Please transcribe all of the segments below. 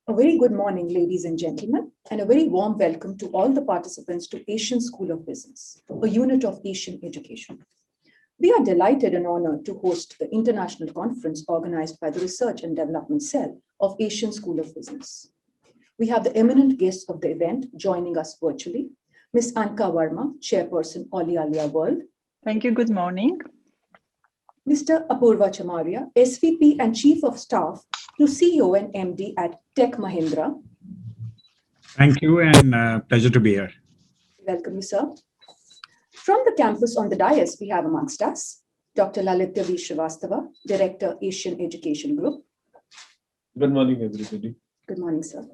A very good morning, ladies and gentlemen, and a very warm welcome to all the participants to Asian School of Business, a unit of Asian education. We are delighted and honored to host the international conference organized by the Research and Development Cell of Asian School of Business. We have the eminent guests of the event joining us virtually, Ms. Anka Verma, Chairperson, All India World. Thank you. Good morning. Mr. Apurva Chamaria, SVP and Chief of Staff to CEO and MD at Tech Mahindra. Thank you and pleasure to be here. Welcome you, sir. From the campus on the dais, we have amongst us Dr. Lalitya V. Srivastava, Director, Asian Education Group. Good morning, everybody. Good morning, sir.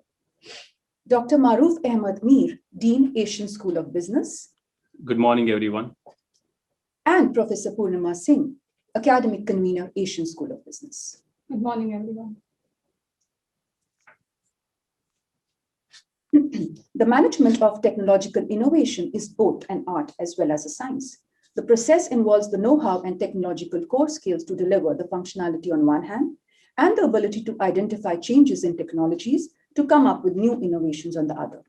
Dr. Maruf Ahmed Mir, Dean, Asian School of Business. Good morning, everyone. And Professor Purnima Singh, Academic Convener, Asian School of Business. Good morning, everyone. The management of technological innovation is both an art as well as a science. The process involves the know-how and technological core skills to deliver the functionality on one hand, and the ability to identify changes in technologies to come up with new innovations on the other.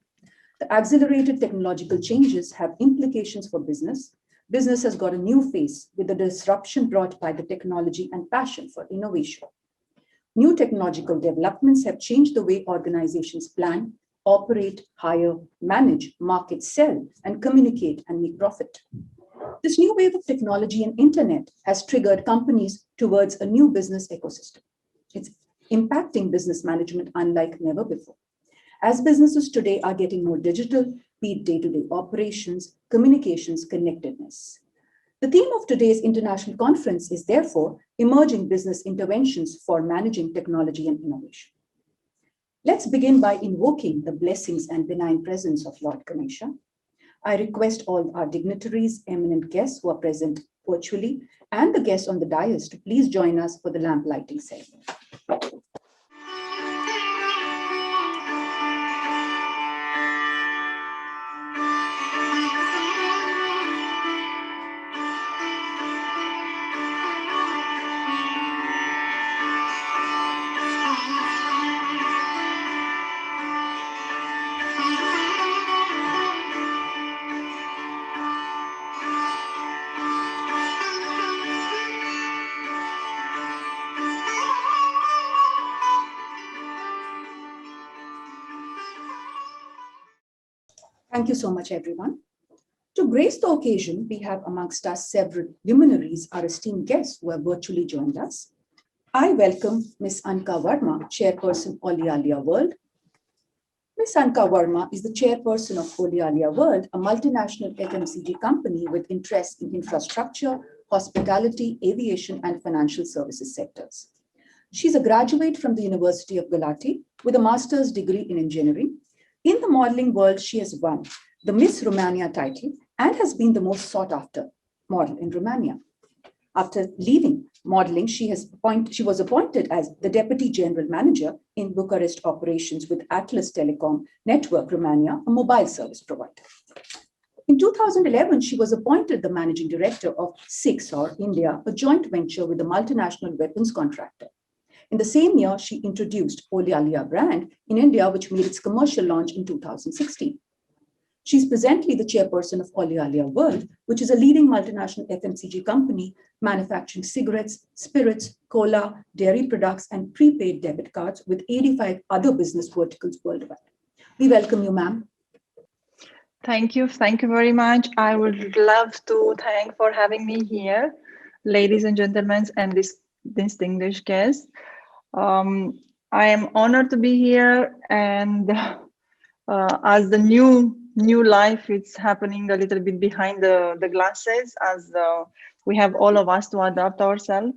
The accelerated technological changes have implications for business. Business has got a new face with the disruption brought by the technology and passion for innovation. New technological developments have changed the way organizations plan, operate, hire, manage, market, sell, and communicate and make profit. This new wave of technology and internet has triggered companies towards a new business ecosystem. It's impacting business management unlike never before. As businesses today are getting more digital, be it day-to-day operations, communications, connectedness. The theme of today's international conference is therefore emerging business interventions for managing technology and innovation. Let's begin by invoking the blessings and benign presence of Lord Ganesha. I request all our dignitaries, eminent guests who are present virtually, and the guests on the dais to please join us for the lamp lighting ceremony. Thank you so much, everyone. To grace the occasion, we have amongst us several luminaries, our esteemed guests who have virtually joined us. I welcome Ms. Anka Verma, Chairperson, All India World. Ms. Anka Verma is the Chairperson of All India World, a multinational FMCG company with interests in infrastructure, hospitality, aviation, and financial services sectors. She's a graduate from the University of Galati with a master's degree in engineering. In the modeling world, she has won the Miss Romania title and has been the most sought after model in Romania. After leaving modeling, she was appointed as the Deputy General Manager in Bucharest operations with Atlas Telecom Network Romania, a mobile service provider. In 2011, she was appointed the Managing Director of SIXOR India, a joint venture with a multinational weapons contractor. In the same year, she introduced Olialia brand in India, which made its commercial launch in 2016. She's presently the chairperson of Olialia World, which is a leading multinational FMCG company manufacturing cigarettes, spirits, cola, dairy products, and prepaid debit cards with 85 other business verticals worldwide. We welcome you, ma'am. Thank you. Thank you very much. I would love to thank for having me here, ladies and gentlemen, and this distinguished guests. I am honored to be here, and as the new life, it's happening a little bit behind the glasses, as we have all of us to adapt ourselves.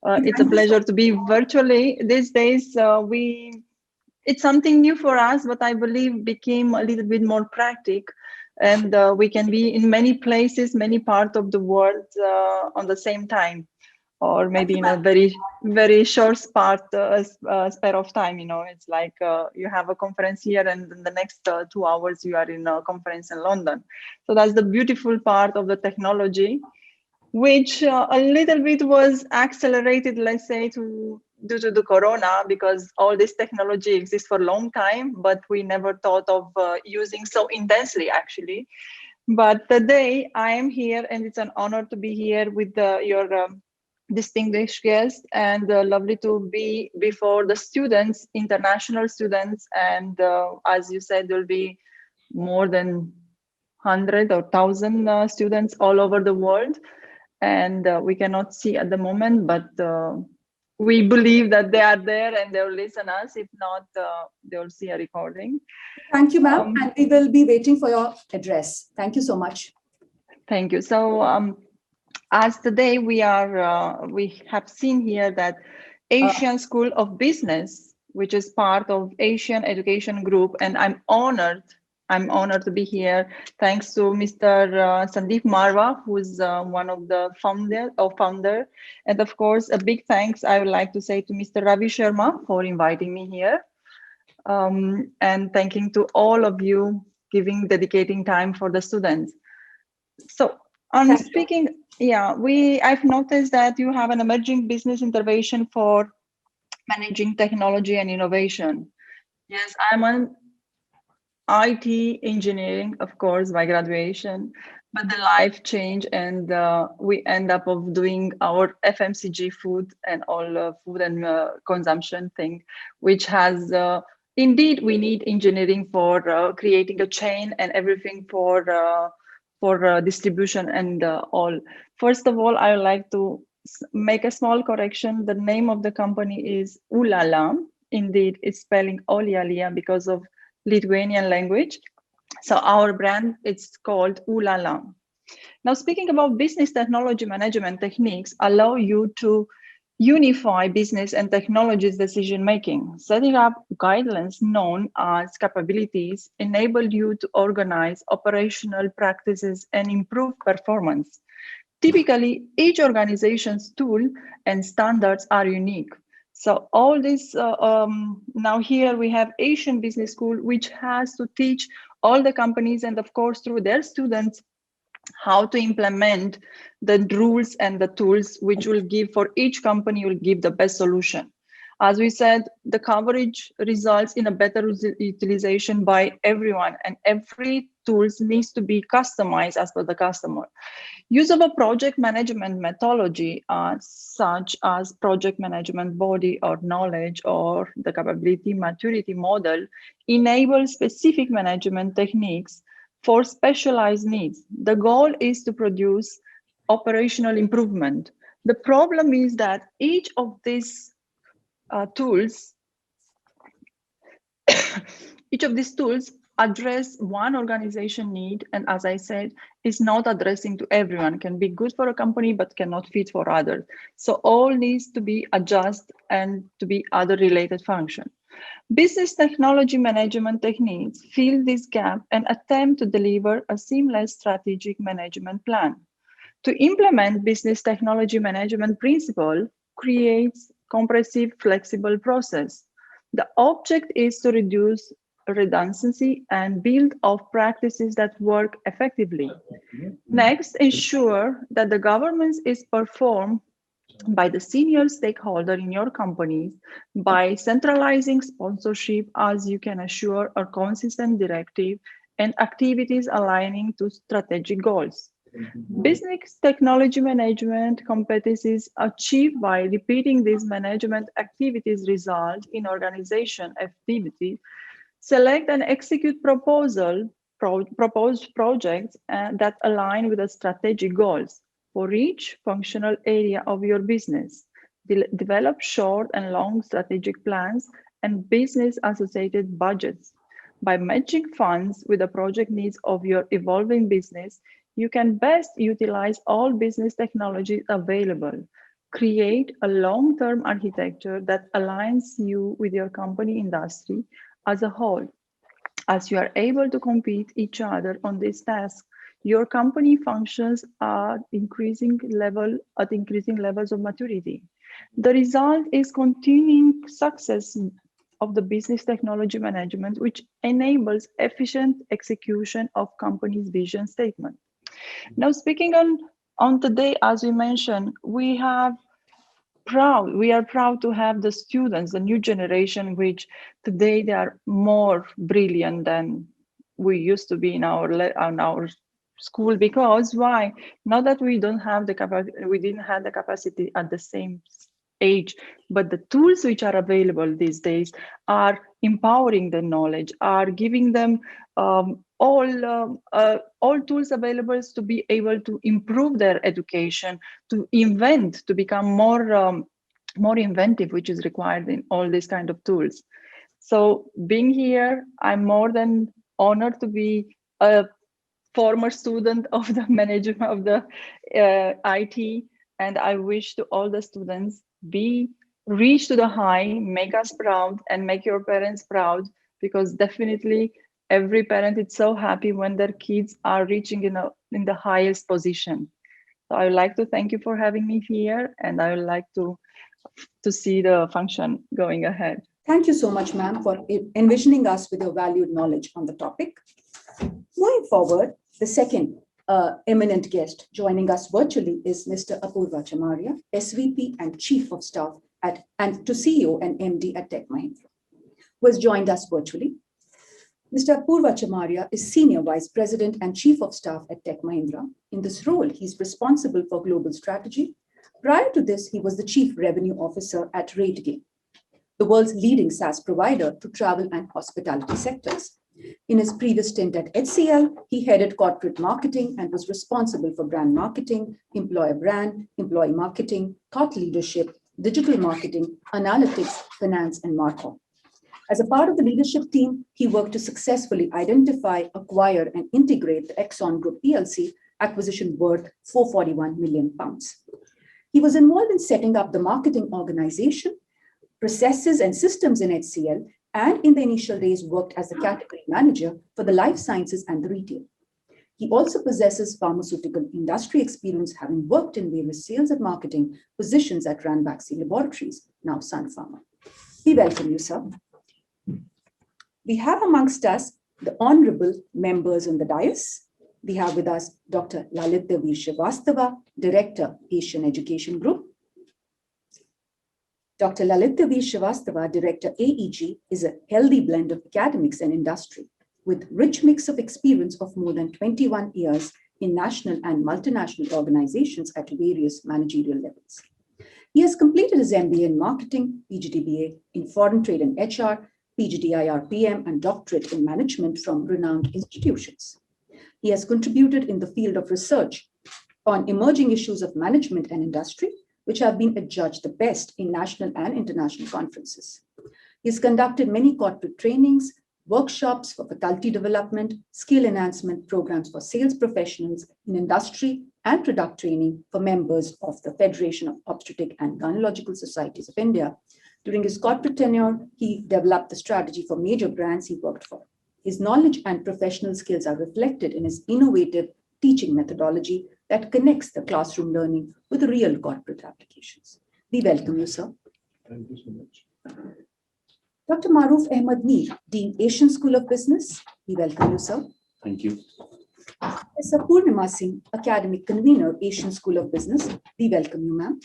It's a pleasure to be virtually. These days, it's something new for us, but I believe became a little bit more practical, and we can be in many places, many parts of the world on the same time, or maybe in a very short spare of time. You know, it's like you have a conference here, and in the next 2 hours you are in a conference in London. So that's the beautiful part of the technology. which a little bit was accelerated, let's say, due to the corona, because all this technology exists for a long time, but we never thought of using so intensely, actually. But today I am here, and it's an honor to be here with your distinguished guest, and lovely to be before the students, international students, and as you said, there'll be more than 100 or 1,000 students all over the world, and we cannot see at the moment, but we believe that they are there and they'll listen us. If not, they'll see a recording. Thank you, ma'am. And we will be waiting for your address. Thank you so much. Thank you. So as today we have seen here that Asian School of Business, which is part of Asian Education Group, and I'm honored to be here. Thanks to Mr. Sandeep Marwa, who is one of the founder. And of course, a big thanks I would like to say to Mr. Ravi Sharma for inviting me here. And thanking to all of you dedicating time for the students. So on speaking, I've noticed that you have an emerging business intervention for managing technology and innovation. Yes, I'm an IT engineering, of course, by graduation, but the life change, and we end up of doing our FMCG food and all food and consumption thing, which has indeed we need engineering for creating a chain and everything for distribution and all. First of all, I would like to make a small correction. The name of the company is Ulala. Indeed, it's spelling Olialia because of Lithuanian language. So our brand, it's called Ulala. Now, speaking about business technology management techniques, allow you to unify business and technologies decision making. Setting up guidelines known as capabilities enable you to organize operational practices and improve performance. Typically, each organization's tool and standards are unique. So all this, now here we have Asian Business School, which has to teach all the companies and of course through their students how to implement the rules and the tools which will give for each company will give the best solution. As we said, the coverage results in a better utilization by everyone, and every tools needs to be customized as per the customer. Use of a project management methodology such as project management body or knowledge or the capability maturity model enables specific management techniques for specialized needs. The goal is to produce operational improvement. The problem is that each of these tools address one organization need, and as I said, is not addressing to everyone. Can be good for a company but cannot fit for others. So all needs to be adjusted and to be other related function. Business technology management techniques fill this gap and attempt to deliver a seamless strategic management plan. To implement business technology management principle creates comprehensive, flexible process. The object is to reduce redundancy and build of practices that work effectively. Next, ensure that the governance is performed by the senior stakeholder in your companies by centralizing sponsorship, as you can assure a consistent directive and activities aligning to strategic goals. Business technology management competencies achieved by repeating these management activities result in organization activity. Select and execute proposed projects that align with the strategic goals for each functional area of your business. Develop short and long strategic plans and business associated budgets. By matching funds with the project needs of your evolving business, you can best utilize all business technologies available. Create a long-term architecture that aligns you with your company industry as a whole. As you are able to compete each other on this task, your company functions at increasing levels of maturity. The result is continuing success of the business technology management, which enables efficient execution of company's vision statement. Now, speaking on on today, as we mentioned, we are proud to have the students, the new generation, which today they are more brilliant than we used to be in our school. Because why? Not that we don't have the capacity, we didn't have the capacity at the same age, but the tools which are available these days are empowering the knowledge, are giving them all tools available to be able to improve their education, to invent, to become more inventive, which is required in all these kind of tools. So being here, I'm more than honored to be a former student of the management of the IT, and I wish to all the students reach to the high, make us proud, and make your parents proud, because definitely every parent is so happy when their kids are reaching in the highest position. So I would like to thank you for having me here, and I would like to see the function going ahead. Thank you so much, ma'am, for envisioning us with your valued knowledge on the topic. Moving forward, the second eminent guest joining us virtually is Mr. Apurva Chamaria, SVP and Chief of Staff and to CEO and MD at Tech Mahindra, who has joined us virtually. Mr. Apurva Chamaria is Senior Vice President and Chief of Staff at Tech Mahindra. In this role, he's responsible for global strategy. Prior to this, he was the Chief Revenue Officer at RateGain, the world's leading SaaS provider to travel and hospitality sectors. In his previous stint at HCL, he headed corporate marketing and was responsible for brand marketing, employer brand, employee marketing, thought leadership, digital marketing, analytics, finance, and marketing. As a part of the leadership team, he worked to successfully identify, acquire, and integrate the Exxon Group PLC acquisition worth £441 million. He was involved in setting up the marketing organization, processes, and systems in HCL, and in the initial days worked as the category manager for the life sciences and the retail. He also possesses pharmaceutical industry experience, having worked in various sales and marketing positions at Ranbaxy Laboratories, now Sun Pharma. We welcome you, sir. We have amongst us the honorable members on the dais. We have with us Dr. Lalit Devir Srivastava, Director, Asian Education Group. Dr. Lalit Devir Srivastava, Director, AEG, is a healthy blend of academics and industry with rich mix of experience of more than 21 years in national and multinational organizations at various managerial levels. He has completed his MBA in Marketing, PGDBA in Foreign Trade and HR, PGDIR PM, and Doctorate in Management from renowned institutions. He has contributed in the field of research on emerging issues of management and industry, which have been adjudged the best in national and international conferences. He has conducted many corporate trainings, workshops for faculty development, skill enhancement programs for sales professionals in industry, and product training for members of the Federation of Obstetric and Gynecological Societies of India. During his corporate tenure, he developed the strategy for major brands he worked for. His knowledge and professional skills are reflected in his innovative teaching methodology that connects the classroom learning with real corporate applications. We welcome you, sir. Thank you so much. Dr. Maruf Ahmed Mir, Dean, Asian School of Business. We welcome you, sir. Thank you. Professor Purnima Singh, Academic Convener, Asian School of Business. We welcome you, ma'am.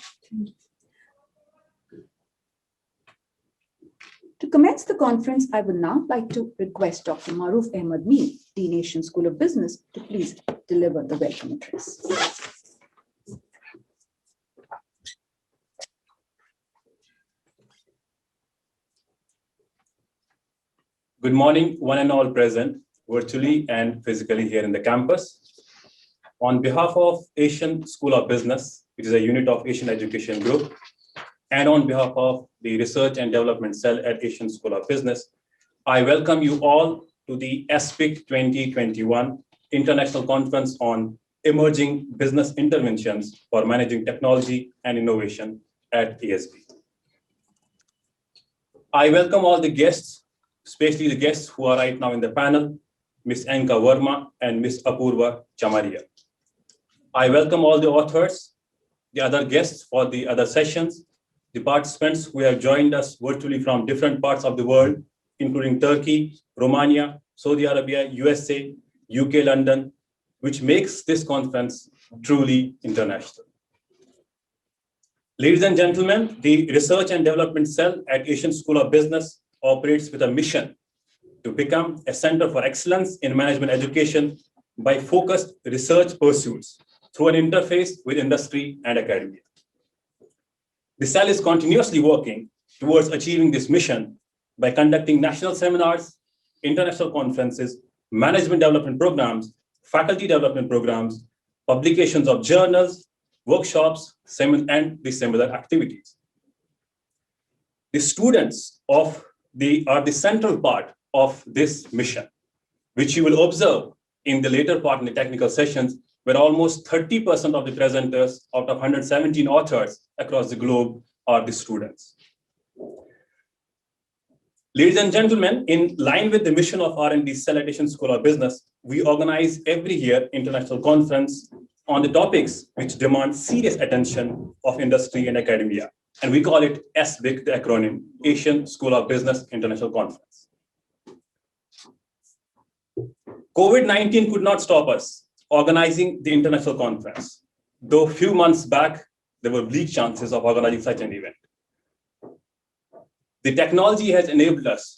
To commence the conference, I would now like to request Dr. Maruf Ahmed Mir, Dean, Asian School of Business, to please deliver the welcome address. Good morning, one and all present, virtually and physically here in the campus. On behalf of Asian School of Business, which is a unit of Asian Education Group, and on behalf of the Research and Development Cell at Asian School of Business, I welcome you all to the ASPIC 2021 International Conference on Emerging Business Interventions for Managing Technology and Innovation at ASB. I welcome all the guests, especially the guests who are right now in the panel, Ms. Anka Verma and Ms. Apurva Chamaria. I welcome all the authors, the other guests for the other sessions, the participants who have joined us virtually from different parts of the world, including Turkey, Romania, Saudi Arabia, USA, UK, London, which makes this conference truly international. Ladies and gentlemen, the Research and Development Cell at Asian School of Business operates with a mission to become a center for excellence in management education by focused research pursuits through an interface with industry and academia. The cell is continuously working towards achieving this mission by conducting national seminars, international conferences, management development programs, faculty development programs, publications of journals, workshops, and the similar activities. The students are the central part of this mission, which you will observe in the later part in the technical sessions, where almost 30% of the presenters out of 117 authors across the globe are the students. Ladies and gentlemen, in line with the mission of R&D Cell at Asian School of Business, we organize every year international conference on the topics which demand serious attention of industry and academia. And we call it ASBIC, the acronym, Asian School of Business International Conference. COVID-19 could not stop us organizing the international conference, though a few months back, there were bleak chances of organizing such an event. The technology has enabled us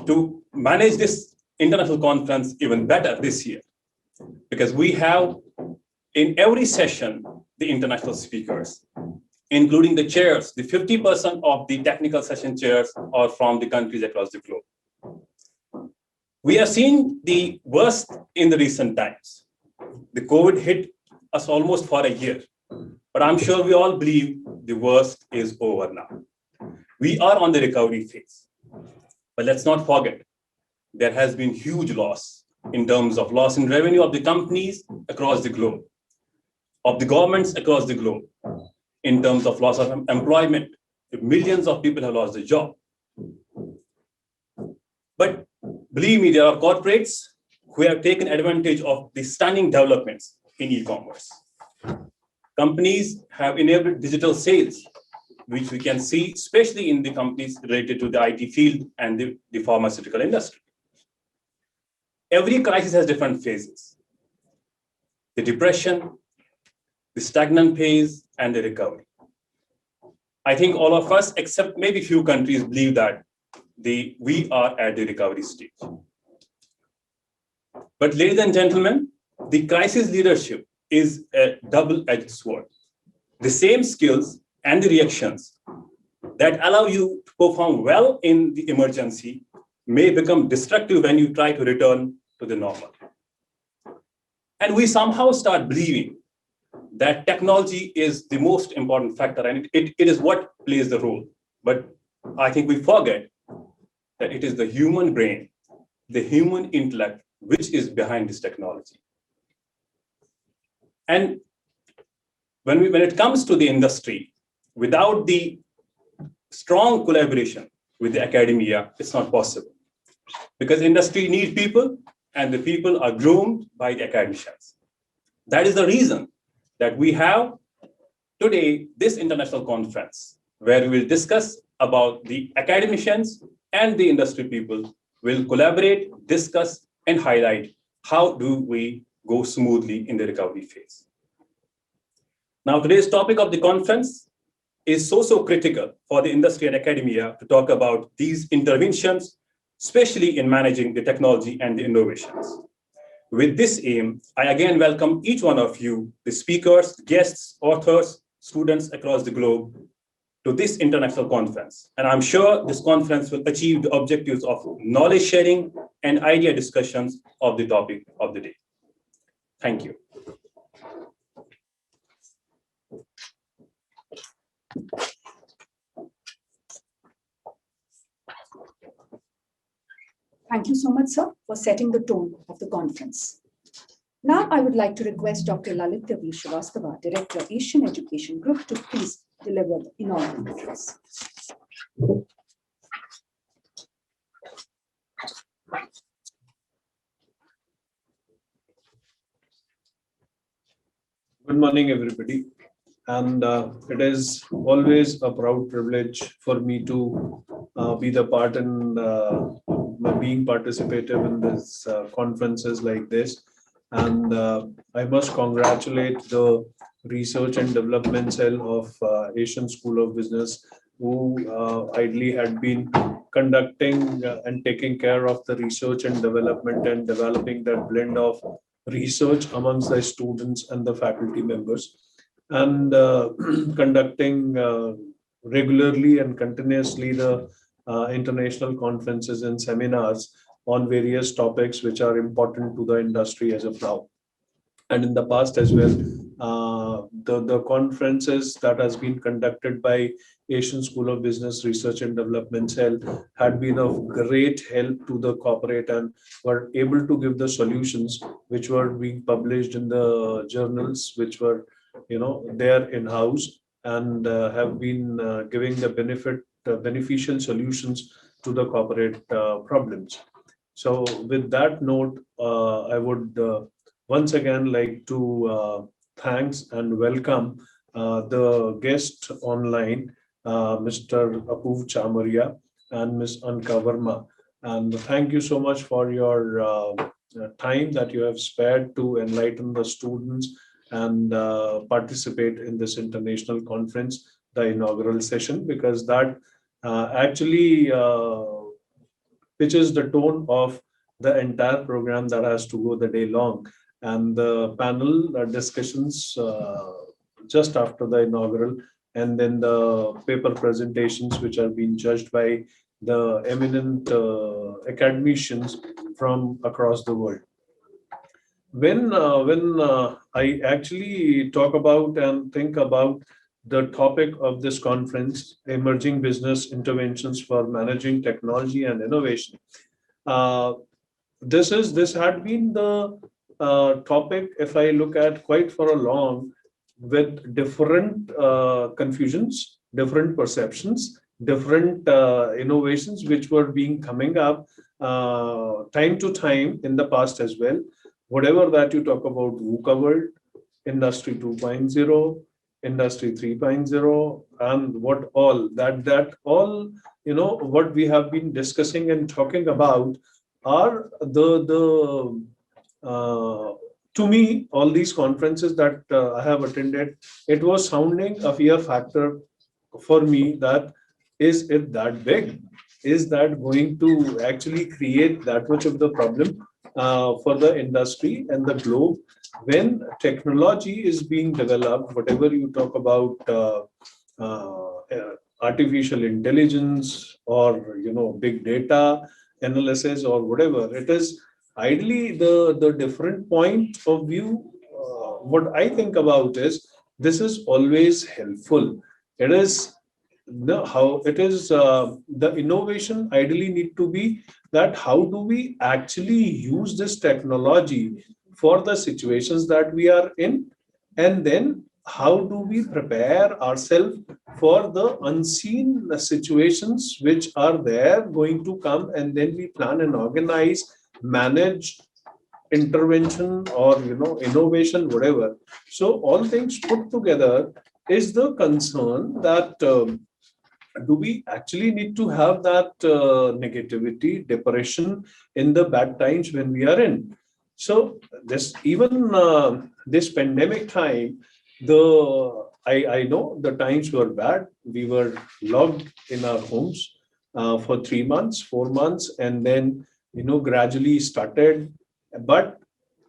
to manage this international conference even better this year, because we have in every session the international speakers, including the chairs. The 50% of the technical session chairs are from the countries across the globe. We have seen the worst in the recent times. The COVID hit us almost for a year, but I'm sure we all believe the worst is over now. We are on the recovery phase, but let's not forget, there has been huge loss in terms of loss in revenue of the companies across the globe, of the governments across the globe, in terms of loss of employment. Millions of people have lost their job. But believe me, there are corporates who have taken advantage of the stunning developments in e-commerce. Companies have enabled digital sales, which we can see, especially in the companies related to the IT field and the pharmaceutical industry. Every crisis has different phases: the depression, the stagnant phase, and the recovery. I think all of us, except maybe few countries, believe that we are at the recovery stage. But ladies and gentlemen, the crisis leadership is a double-edged sword. The same skills and the reactions that allow you to perform well in the emergency may become destructive when you try to return to the normal. And we somehow start believing that technology is the most important factor, and it is what plays the role. But I think we forget that it is the human brain, the human intellect, which is behind this technology. And when it comes to the industry, without the strong collaboration with the academia, it's not possible. Because industry needs people, and the people are groomed by the academicians. That is the reason that we have today this international conference, where we will discuss about the academicians and the industry people will collaborate, discuss, and highlight how do we go smoothly in the recovery phase. Now, today's topic of the conference is so critical for the industry and academia to talk about these interventions, especially in managing the technology and the innovations. With this aim, I again welcome each one of you, the speakers, guests, authors, students across the globe, to this international conference. And I'm sure this conference will achieve the objectives of knowledge sharing and idea discussions of the topic of the day. Thank you. Thank you so much, sir, for setting the tone of the conference. Now, I would like to request Dr. Lalitya V. Srivastava, Director, Asian Education Group, to please deliver the inaugural address. Good morning, everybody. And it is always a proud privilege for me to be the part in being participative in this conferences like this. And I must congratulate the Research and Development Cell of Asian School of Business, who idly had been conducting and taking care of the research and development and developing that blend of research amongst the students and the faculty members, and conducting regularly and continuously the international conferences and seminars on various topics which are important to the industry as of now. And in the past as well, the conferences that has been conducted by Asian School of Business Research and Development Cell had been of great help to the corporate and were able to give the solutions which were being published in the journals, which were, there in-house, and have been giving the beneficial solutions to the corporate problems. So with that note, I would once again like to thanks and welcome the guest online, Mr. Apuv Chamaria and Ms. Anka Verma. And thank you so much for your time that you have spared to enlighten the students and participate in this international conference, the inaugural session, because that actually pitches the tone of the entire program that has to go the day long. And the panel discussions just after the inaugural, and then the paper presentations which are being judged by the eminent academicians from across the world. When I actually talk about and think about the topic of this conference, emerging business interventions for managing technology and innovation, this had been the topic, if I look at quite for a long, with different confusions, different perceptions, different innovations which were being coming up time to time in the past as well. Whatever that you talk about VUCA world, Industry 2.0, Industry 3.0, and what all that all, what we have been discussing and talking about are to me, all these conferences that I have attended, it was sounding a fear factor for me that is it that big? Is that going to actually create that much of the problem for the industry and the globe when technology is being developed? Whatever you talk about artificial intelligence or big data analysis or whatever it is, ideally the different point of view, what I think about is this is always helpful. It is the innovation ideally need to be that how do we actually use this technology for the situations that we are in, and then how do we prepare ourselves for the unseen situations which are there going to come, and then we plan and organize, manage intervention or innovation, whatever. So all things put together is the concern that do we actually need to have that negativity, depression in the bad times when we are in. So this even this pandemic time, I know the times were bad. We were locked in our homes for 3 months, 4 months, and then gradually started. But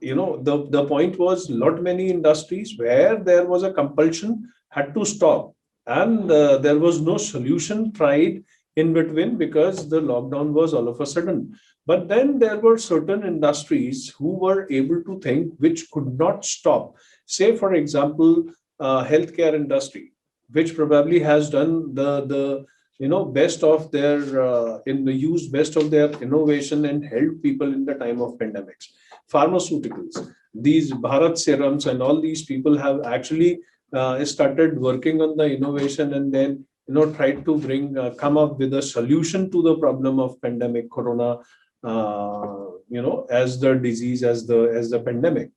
the point was lot many industries where there was a compulsion had to stop, and there was no solution tried in between because the lockdown was all of a sudden. But then there were certain industries who were able to think which could not stop. Say for example, healthcare industry, which probably has done the best of their used best of their innovation and helped people in the time of pandemics. Pharmaceuticals, these Bharat Serums and all these people have actually started working on the innovation, and then tried to come up with a solution to the problem of pandemic corona, as the disease, as the pandemic.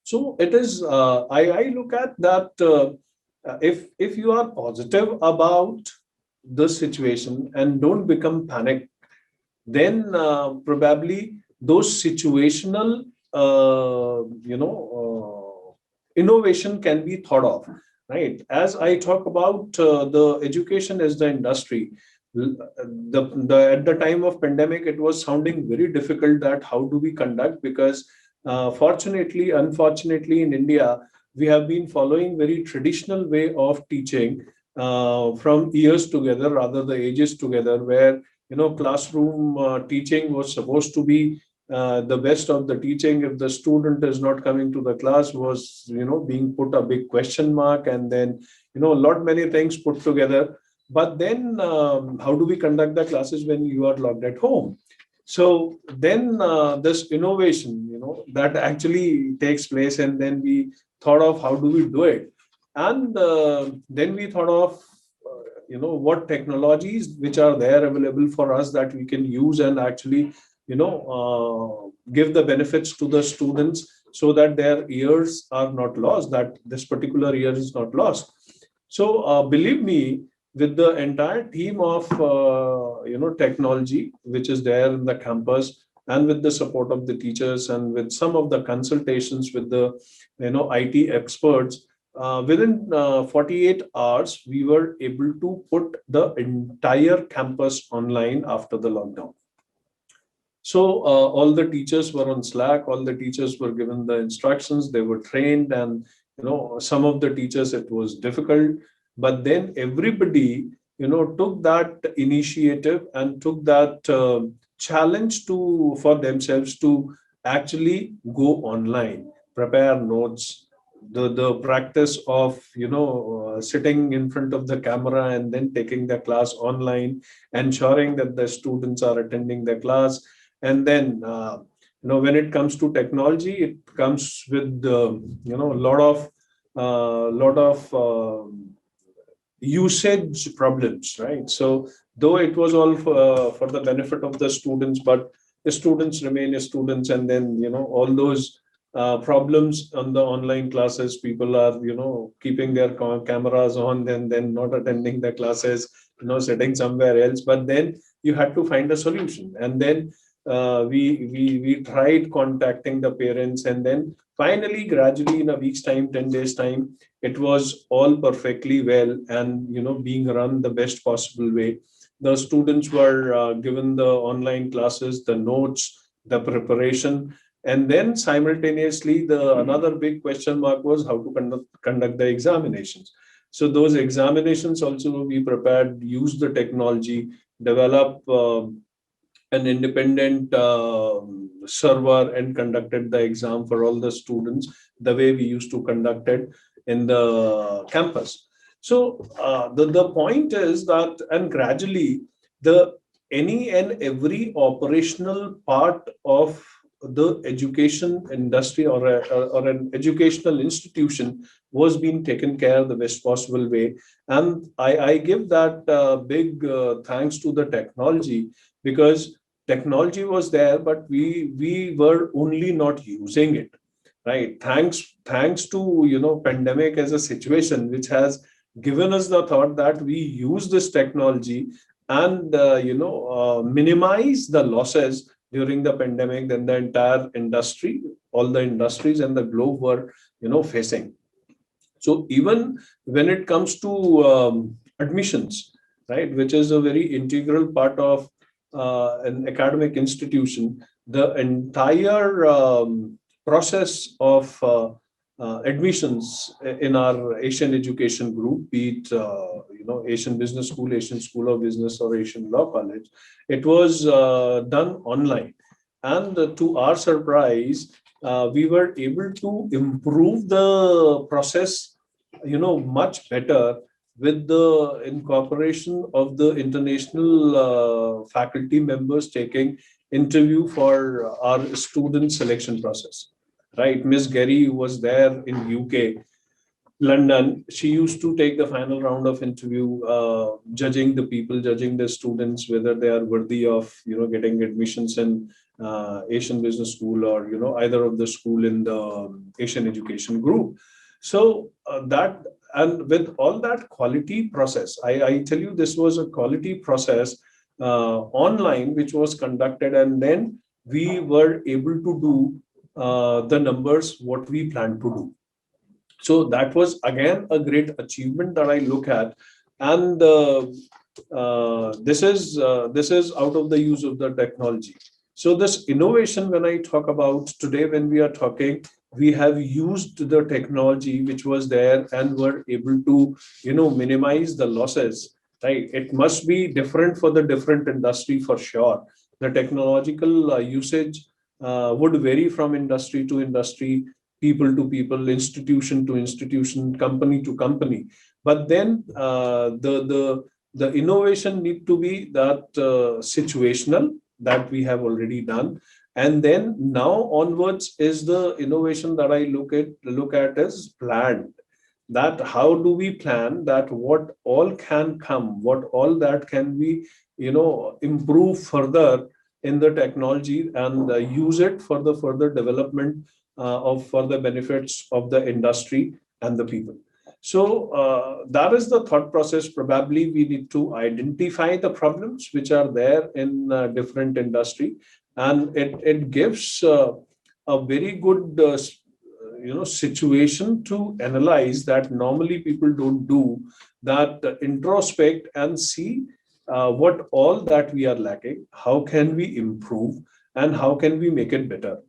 So it is I look at that if you are positive about the situation and don't become panic, then probably those situational innovation can be thought of, right? As I talk about the education as the industry, at the time of pandemic, it was sounding very difficult that how do we conduct, because fortunately, unfortunately, in India, we have been following very traditional way of teaching from years together, rather the ages together, where classroom teaching was supposed to be the best of the teaching. If the student is not coming to the class, was being put a big question mark, and then a lot many things put together. But then how do we conduct the classes when you are locked at home? So then this innovation that actually takes place, and then we thought of how do we do it. And then we thought of what technologies which are there available for us that we can use and actually give the benefits to the students, so that their years are not lost, that this particular year is not lost. So believe me, with the entire team of technology which is there in the campus, and with the support of the teachers, and with some of the consultations with the IT experts, within 48 hours we were able to put the entire campus online after the lockdown. So all the teachers were on Slack, all the teachers were given the instructions, they were trained, and some of the teachers, it was difficult, but then everybody took that initiative and took that challenge for themselves to actually go online, prepare notes, the practice of sitting in front of the camera and then taking the class online, ensuring that the students are attending the class. And then when it comes to technology, it comes with lot of usage problems, right? So though it was all for the benefit of the students, but the students remain students, and then all those problems on the online classes, people are keeping their cameras on, and then not attending the classes, sitting somewhere else. But then you had to find a solution, and then we tried contacting the parents, and then finally, gradually, in a week's time, 10 days time, it was all perfectly well, and being run the best possible way. The students were given the online classes, the notes, the preparation, and then simultaneously the another big question mark was how to conduct the examinations. So those examinations also we prepared, used the technology, develop an independent server, and conducted the exam for all the students the way we used to conduct it in the campus. So the point is that, and gradually any and every operational part of the education industry, or an educational institution, was being taken care of the best possible way. And I give that big thanks to the technology, because technology was there, but we were only not using it, right? Thanks to pandemic as a situation which has given us the thought that we use this technology and minimize the losses during the pandemic, then the entire industry, all the industries and the globe were facing. So even when it comes to admissions, right, which is a very integral part of an academic institution, the entire process of admissions in our Asian Education Group, be it Asian Business School, Asian School of Business, or Asian Law College, it was done online. And to our surprise, we were able to improve the process, much better, with the incorporation of the international faculty members taking interview for our student selection process. Right, Miss Gary was there in UK, London. She used to take the final round of interview, judging the people, judging the students, whether they are worthy of getting admissions in Asian Business School, or either of the school in the Asian Education Group. So that, and with all that quality process, I tell you, this was a quality process online which was conducted, and then we were able to do the numbers what we plan to do. So that was again a great achievement that I look at, and this is out of the use of the technology. So this innovation, when I talk about today, when we are talking, we have used the technology which was there and were able to minimize the losses. Right? It must be different for the different industry for sure. The technological usage would vary from industry to industry, people to people, institution to institution, company to company. But then the innovation need to be that situational, that we have already done. And then now onwards is the innovation that I look at as planned. That how do we plan that what all can come, what all that can be improve further in the technology, and use it for the further development of for the benefits of the industry and the people. So that is the thought process. Probably we need to identify the problems which are there in different industry, and it gives a very good situation to analyze that normally people don't do, that introspect and see what all that we are lacking, how can we improve, and how can we make it better.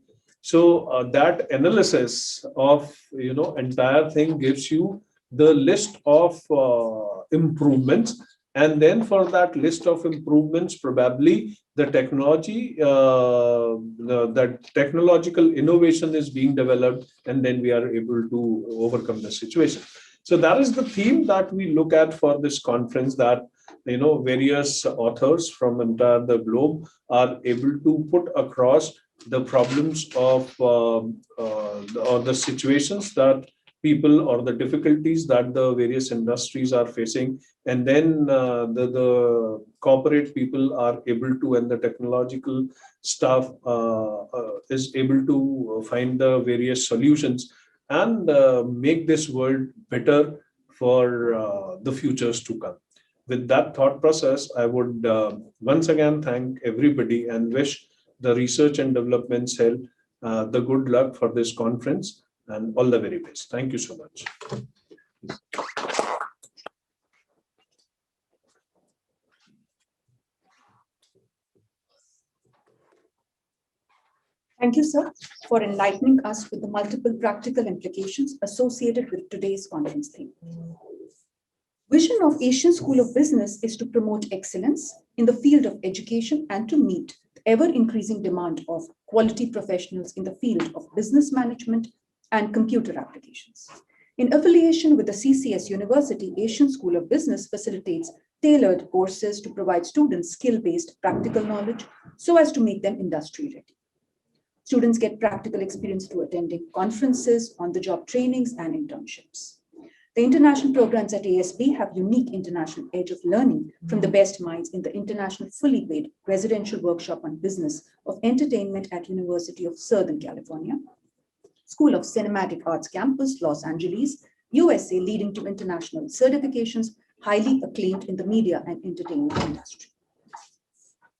So that analysis of entire thing gives you the list of improvements, and then for that list of improvements, probably the technology, the technological innovation is being developed, and then we are able to overcome the situation. So that is the theme that we look at for this conference, that various authors from entire the globe are able to put across the problems of or the situations that people, or the difficulties that the various industries are facing, and then the corporate people are able to, and the technological staff is able to find the various solutions, and make this world better for the futures to come. With that thought process, I would once again thank everybody and wish the Research and Development Cell the good luck for this conference, and all the very best. Thank you so much. Thank you, sir, for enlightening us with the multiple practical implications associated with today's conference theme. Vision of Asian School of Business is to promote excellence in the field of education and to meet the ever-increasing demand of quality professionals in the field of business management and computer applications. In affiliation with the CCS University, Asian School of Business facilitates tailored courses to provide students skill-based practical knowledge so as to make them industry-ready. Students get practical experience through attending conferences, on-the-job trainings, and internships. The international programs at ASB have unique international edge of learning from the best minds in the international fully paid residential workshop on business of entertainment at University of Southern California, School of Cinematic Arts Campus, Los Angeles, USA, leading to international certifications, highly acclaimed in the media and entertainment industry.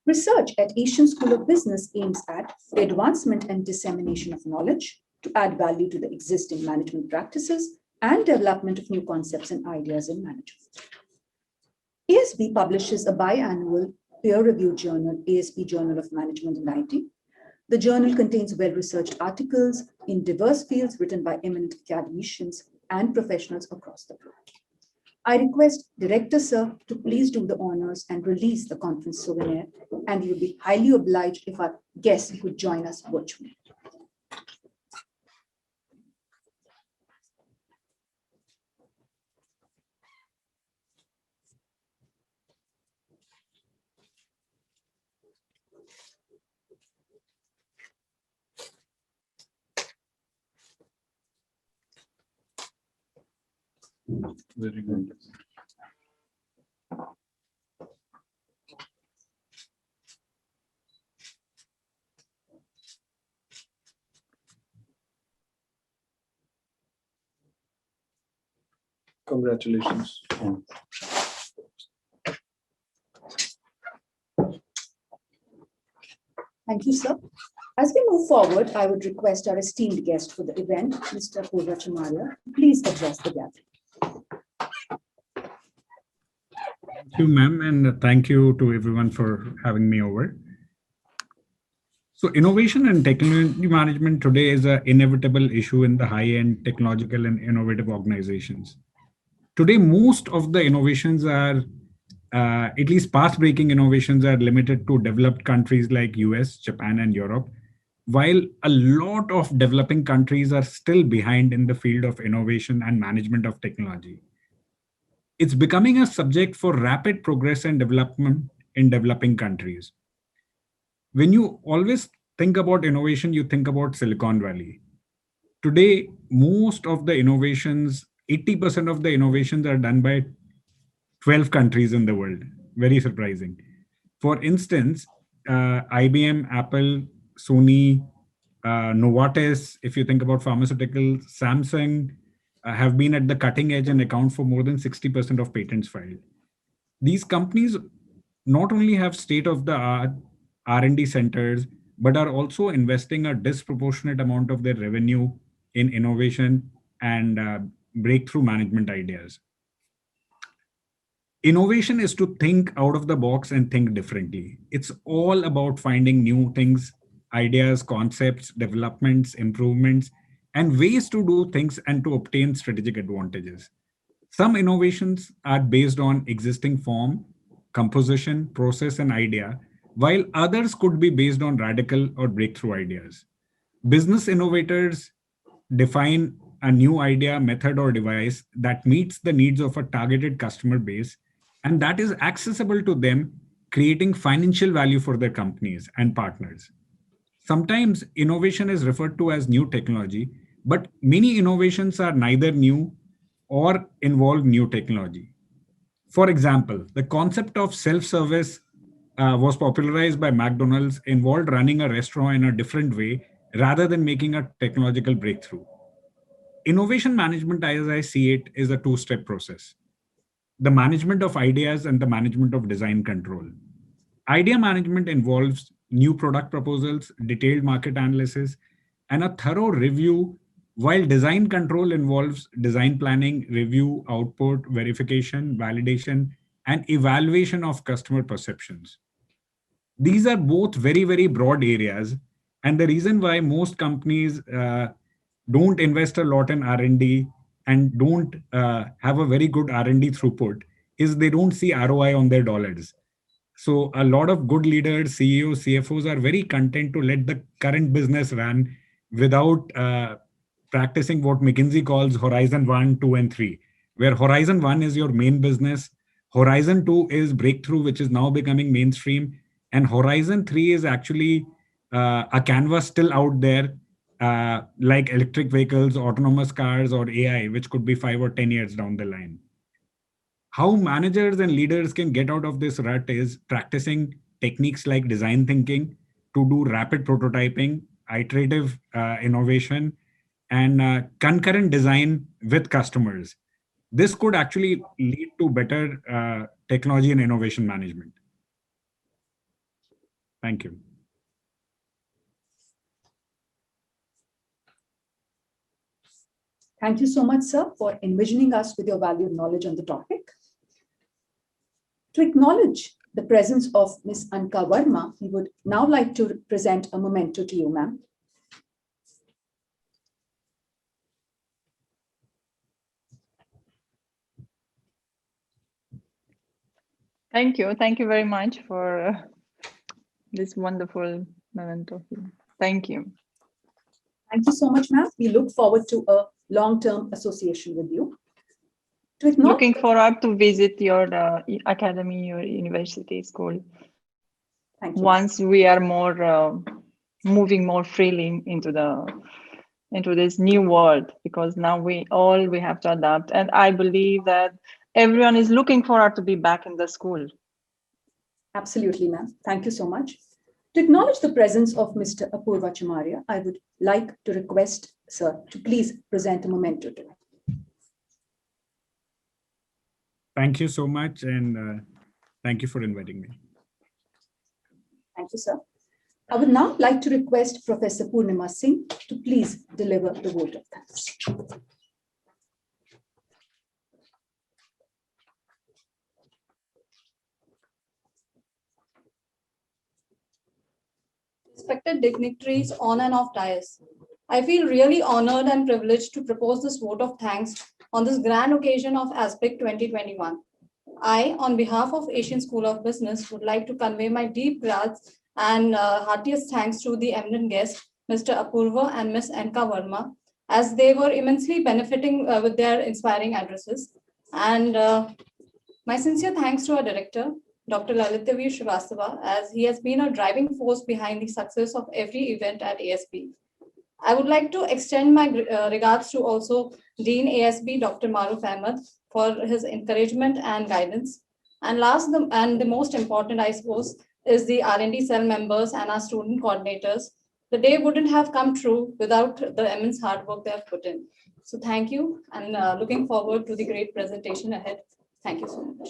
Research at Asian School of Business aims at the advancement and dissemination of knowledge, to add value to the existing management practices, and development of new concepts and ideas in management. ASB publishes a biannual peer-reviewed journal, ASB Journal of Management and IT. The journal contains well-researched articles in diverse fields written by eminent academicians and professionals across the globe. I request Director Sir to please do the honors and release the conference souvenir, and we would be highly obliged if our guests could join us virtually. Very good. Congratulations. Thank you, sir. As we move forward, I would request our esteemed guest for the event, Mr. Apurva Chamaria, please address the gathering. Thank you, ma'am, and thank you to everyone for having me over. So innovation and technology management today is an inevitable issue in the high-end technological and innovative organizations. Today, most of the innovations are, at least path-breaking innovations are limited to developed countries like US, Japan, and Europe, while a lot of developing countries are still behind in the field of innovation and management of technology. It's becoming a subject for rapid progress and development in developing countries. When you always think about innovation, you think about Silicon Valley. Today, most of the innovations, 80% of the innovations are done by 12 countries in the world. Very surprising. For instance, IBM, Apple, Sony, Novartis, if you think about pharmaceuticals, Samsung have been at the cutting edge and account for more than 60% of patents filed. These companies not only have state-of-the-art R&D centers, but are also investing a disproportionate amount of their revenue in innovation and breakthrough management ideas. Innovation is to think out of the box and think differently. It's all about finding new things, ideas, concepts, developments, improvements, and ways to do things and to obtain strategic advantages. Some innovations are based on existing form, composition, process, and idea, while others could be based on radical or breakthrough ideas. Business innovators define a new idea, method, or device that meets the needs of a targeted customer base and that is accessible to them, creating financial value for their companies and partners. Sometimes innovation is referred to as new technology, but many innovations are neither new or involve new technology. For example, the concept of self-service was popularized by McDonald's, involved running a restaurant in a different way rather than making a technological breakthrough. Innovation management, as I see it, is a two-step process: the management of ideas and the management of design control. Idea management involves new product proposals, detailed market analysis, and a thorough review, while design control involves design planning, review, output, verification, validation, and evaluation of customer perceptions. These are both very, very broad areas. And the reason why most companies don't invest a lot in R&D and don't have a very good R&D throughput is they don't see ROI on their dollars. So a lot of good leaders, CEOs, CFOs are very content to let the current business run without practicing what McKinsey calls Horizon 1, 2, and 3, where Horizon 1 is your main business, Horizon 2 is breakthrough, which is now becoming mainstream, and Horizon 3 is actually a canvas still out there, like electric vehicles, autonomous cars, or AI, which could be 5 or 10 years down the line. How managers and leaders can get out of this rut is practicing techniques like design thinking to do rapid prototyping, iterative innovation, and concurrent design with customers. This could actually lead to better technology and innovation management. Thank you. Thank you so much, sir, for envisioning us with your valued knowledge on the topic. To acknowledge the presence of Ms. Anka Verma, we would now like to present a memento to you, ma'am. Thank you. Thank you very much for this wonderful memento. Thank you. Thank you so much, ma'am. We look forward to a long-term association with you. Looking forward to visit your academy, your university, school. Thank you. Once we are more moving more freely into this new world, because now we have to adapt, and I believe that everyone is looking forward to be back in the school. Absolutely, ma'am. Thank you so much. To acknowledge the presence of Mr. Apurva Chamaria, I would like to request, sir, to please present a memento to him. Thank you so much, and thank you for inviting me. Thank you, sir. I would now like to request Professor Purnima Singh to please deliver the vote of thanks. Respected dignitaries on and off dais, I feel really honored and privileged to propose this vote of thanks on this grand occasion of Aspect 2021. I, on behalf of Asian School of Business, would like to convey my deep gratitude and heartiest thanks to the eminent guests, Mr. Apurva and Ms. Anka Verma, as they were immensely benefiting with their inspiring addresses. And my sincere thanks to our director, Dr. Lalitavir Srivastava, as he has been a driving force behind the success of every event at ASB. I would like to extend my regards to also Dean ASB, Dr. Maruf Ahmed, for his encouragement and guidance. And last and the most important, I suppose, is the R&D cell members and our student coordinators. The day wouldn't have come true without the immense hard work they have put in. So thank you, and looking forward to the great presentation ahead. Thank you so much.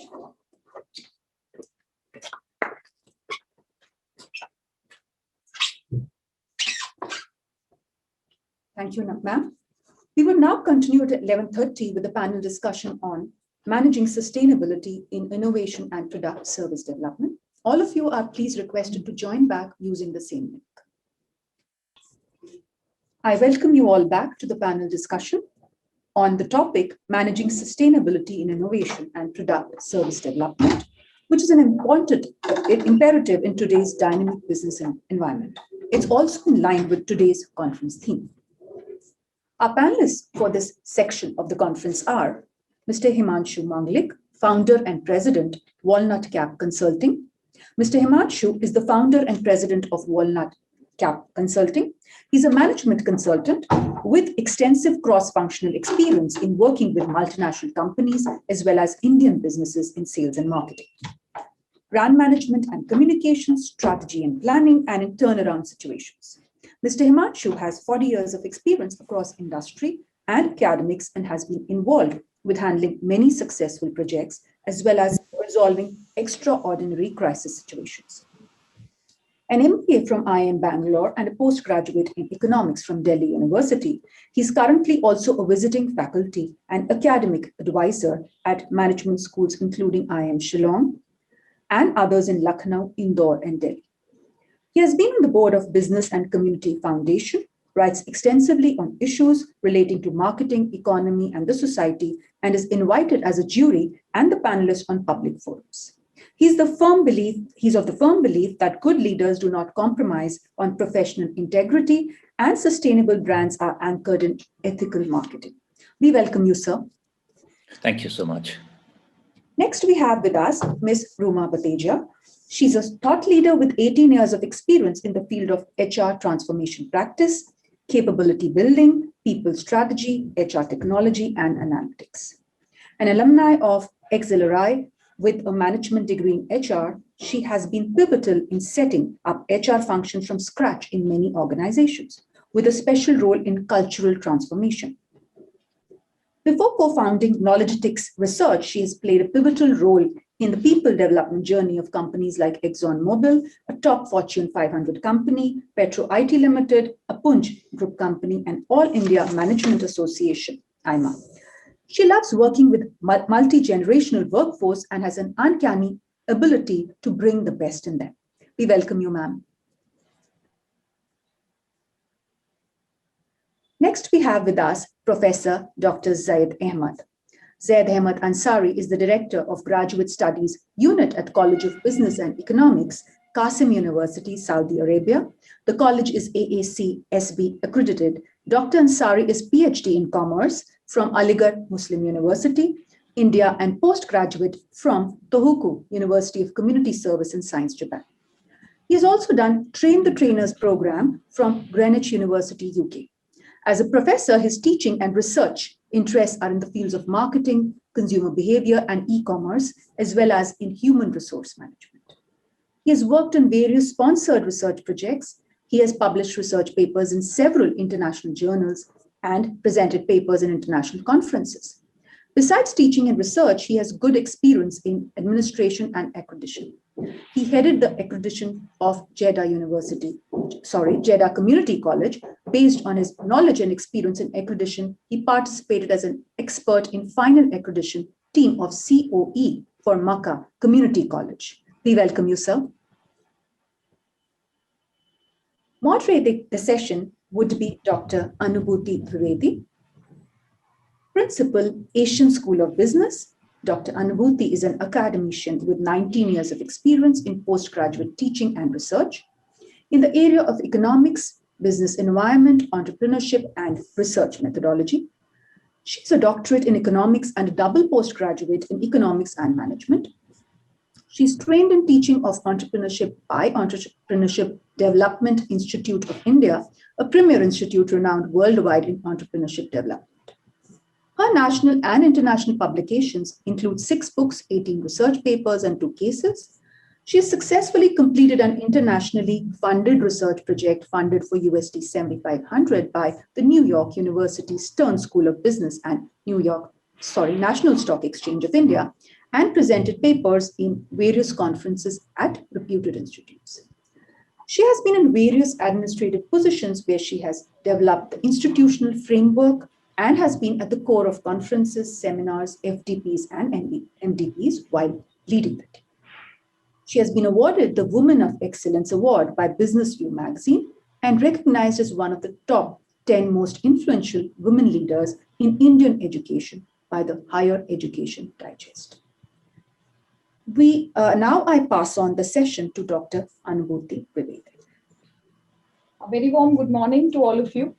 Thank you, ma'am. We will now continue at 11:30 with the panel discussion on managing sustainability in innovation and product service development. All of you are please requested to join back using the same link. I welcome you all back to the panel discussion on the topic managing sustainability in innovation and product service development, which is an important imperative in today's dynamic business environment. It's also in line with today's conference theme. Our panelists for this section of the conference are Mr. Himanshu Manglik, founder and president, Walnut Cap Consulting. Mr. Himanshu is the founder and president of Walnut Cap Consulting. He's a management consultant with extensive cross-functional experience in working with multinational companies as well as Indian businesses in sales and marketing, brand management and communications, strategy and planning, and in turnaround situations. Mr. Himanshu has 40 years of experience across industry and academics and has been involved with handling many successful projects as well as resolving extraordinary crisis situations. An MBA from IIM Bangalore and a postgraduate in economics from Delhi University, he is currently also a visiting faculty and academic advisor at management schools including IIM Shillong and others in Lucknow, Indore, and Delhi. He has been on the board of Business and Community Foundation, writes extensively on issues relating to marketing, economy, and the society, and is invited as a jury and the panelist on public forums. He's of the firm belief that good leaders do not compromise on professional integrity and sustainable brands are anchored in ethical marketing. We welcome you, sir. Thank you so much. Next, we have with us Ms. Ruma Bateja. She's a thought leader with 18 years of experience in the field of HR transformation practice, capability building, people strategy, HR technology, and analytics. An alumni of Exceleri with a management degree in HR, she has been pivotal in setting up HR functions from scratch in many organizations, with a special role in cultural transformation. Before co-founding Knowledgetics Research, she has played a pivotal role in the people development journey of companies like ExxonMobil, a top Fortune 500 company, Petro IT Limited, a Punj Group company, and All India Management Association, IMA. She loves working with multi-generational workforce and has an uncanny ability to bring the best in them. We welcome you, ma'am. Next, we have with us Professor Dr. Zaid Ahmed. Zaid Ahmed Ansari is the Director of Graduate Studies Unit at College of Business and Economics, Qasim University, Saudi Arabia. The college is AAC-SB accredited. Dr. Ansari is PhD in Commerce from Aligarh Muslim University, India, and postgraduate from Tohoku University of Community Service and Science, Japan. He has also done Train the Trainers program from Greenwich University, UK. As a professor, his teaching and research interests are in the fields of marketing, consumer behavior, and e-commerce, as well as in human resource management. He has worked on various sponsored research projects. He has published research papers in several international journals and presented papers in international conferences. Besides teaching and research, he has good experience in administration and accreditation. He headed the accreditation of Jeddah University, Jeddah Community College. Based on his knowledge and experience in accreditation, he participated as an expert in final accreditation team of COE for Makkah Community College. We welcome you, sir. Moderating the session would be Dr. Anubhuti Dwivedi, Principal, Asian School of Business. Dr. Anubhuti is an academician with 19 years of experience in postgraduate teaching and research in the area of economics, business environment, entrepreneurship, and research methodology. She's a doctorate in economics and a double postgraduate in economics and management. She's trained in teaching of entrepreneurship by Entrepreneurship Development Institute of India, a premier institute renowned worldwide in entrepreneurship development. Her national and international publications include 6 books, 18 research papers, and 2 cases. She has successfully completed an internationally funded research project funded for USD 7,500 by the New York University Stern School of Business and National Stock Exchange of India, and presented papers in various conferences at reputed institutes. She has been in various administrative positions where she has developed the institutional framework and has been at the core of conferences, seminars, FDPs, and MDPs while leading the team. She has been awarded the Women of Excellence Award by Business View magazine and recognized as one of the top 10 most influential women leaders in Indian education by the Higher Education Digest. Now I pass on the session to Dr. Anubhuti Dwivedi. A very warm good morning to all of you.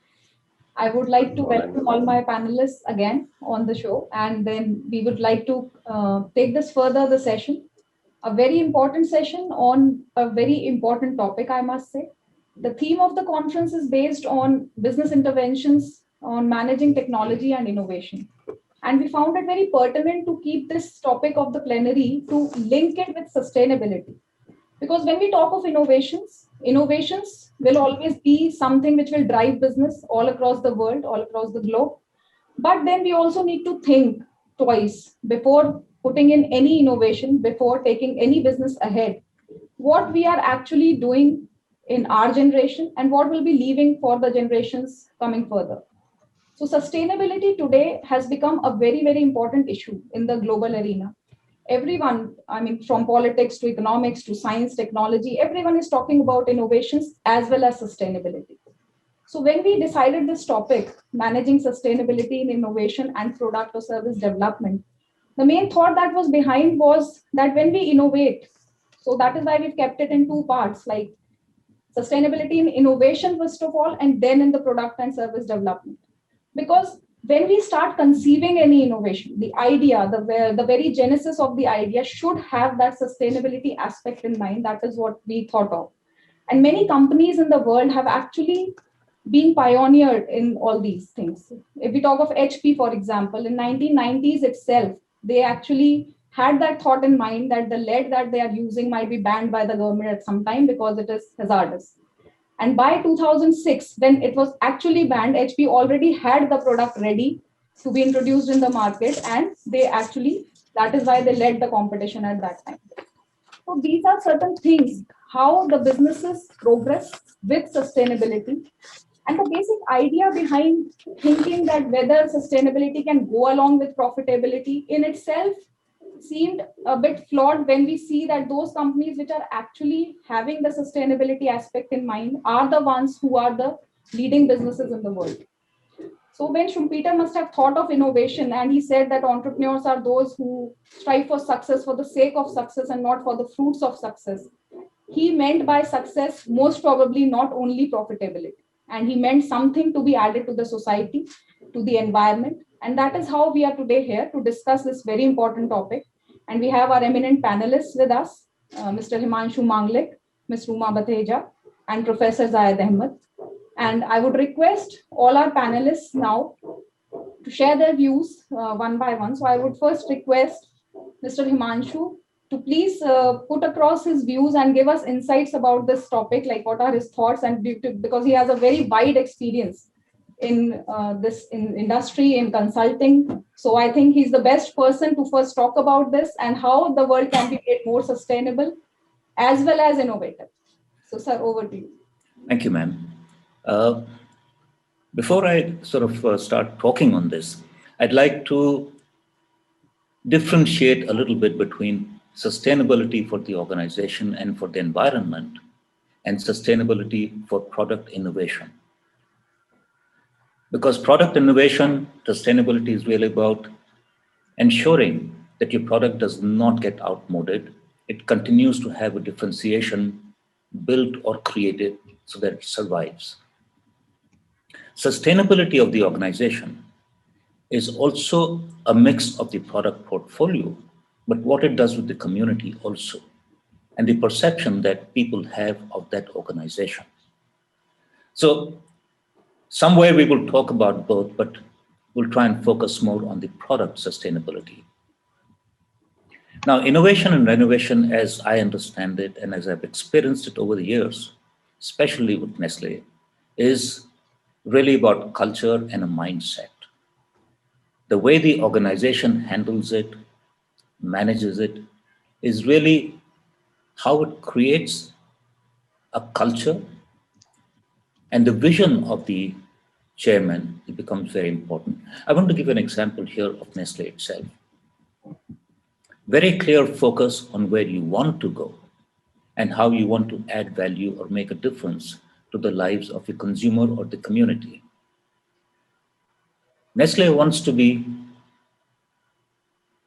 I would like to welcome all my panelists again on the show, and then we would like to take this further, the session. A very important session on a very important topic, I must say. The theme of the conference is based on business interventions on managing technology and innovation. And we found it very pertinent to keep this topic of the plenary to link it with sustainability. Because when we talk of innovations will always be something which will drive business all across the world, all across the globe. But then we also need to think twice before putting in any innovation, before taking any business ahead, what we are actually doing in our generation and what will be leaving for the generations coming further. So sustainability today has become a very, very important issue in the global arena. Everyone, from politics to economics to science, technology, everyone is talking about innovations as well as sustainability. So when we decided this topic, managing sustainability in innovation and product or service development, the main thought that was behind was that when we innovate, so that is why we've kept it in 2 parts, like sustainability in innovation, first of all, and then in the product and service development. Because when we start conceiving any innovation, the idea, the very genesis of the idea should have that sustainability aspect in mind. That is what we thought of. And many companies in the world have actually been pioneered in all these things. If we talk of HP, for example, in 1990s itself, they actually had that thought in mind that the lead that they are using might be banned by the government at some time because it is hazardous. And by 2006, when it was actually banned, HP already had the product ready to be introduced in the market. And that is why they led the competition at that time. So these are certain things, how the businesses progress with sustainability. And the basic idea behind thinking that whether sustainability can go along with profitability in itself seemed a bit flawed when we see that those companies which are actually having the sustainability aspect in mind are the ones who are the leading businesses in the world. So when Schumpeter must have thought of innovation and he said that entrepreneurs are those who strive for success for the sake of success and not for the fruits of success, he meant by success most probably not only profitability, and he meant something to be added to the society, to the environment. And that is how we are today here to discuss this very important topic. And we have our eminent panelists with us, Mr. Himanshu Manglik, Ms. Rooma Batheja, and Professor Zayed Ahmed. And I would request all our panelists now to share their views one by one. So I would first request Mr. Himanshu to please put across his views and give us insights about this topic, like what are his thoughts, and because he has a very wide experience in this industry, in consulting. So I think he's the best person to first talk about this and how the world can be made more sustainable as well as innovative. So sir, over to you. Thank you, ma'am. Before I sort of start talking on this, I'd like to differentiate a little bit between sustainability for the organization and for the environment and sustainability for product innovation. Because product innovation, sustainability is really about ensuring that your product does not get outmoded. It continues to have a differentiation built or created so that it survives. Sustainability of the organization is also a mix of the product portfolio, but what it does with the community also, and the perception that people have of that organization. So somewhere we will talk about both, but we'll try and focus more on the product sustainability. Now, innovation and renovation, as I understand it, and as I've experienced it over the years, especially with Nestle, is really about culture and a mindset. The way the organization handles it, manages it, is really how it creates a culture, and the vision of the chairman, it becomes very important. I want to give an example here of Nestle itself. Very clear focus on where you want to go and how you want to add value or make a difference to the lives of the consumer or the community. Nestle wants to be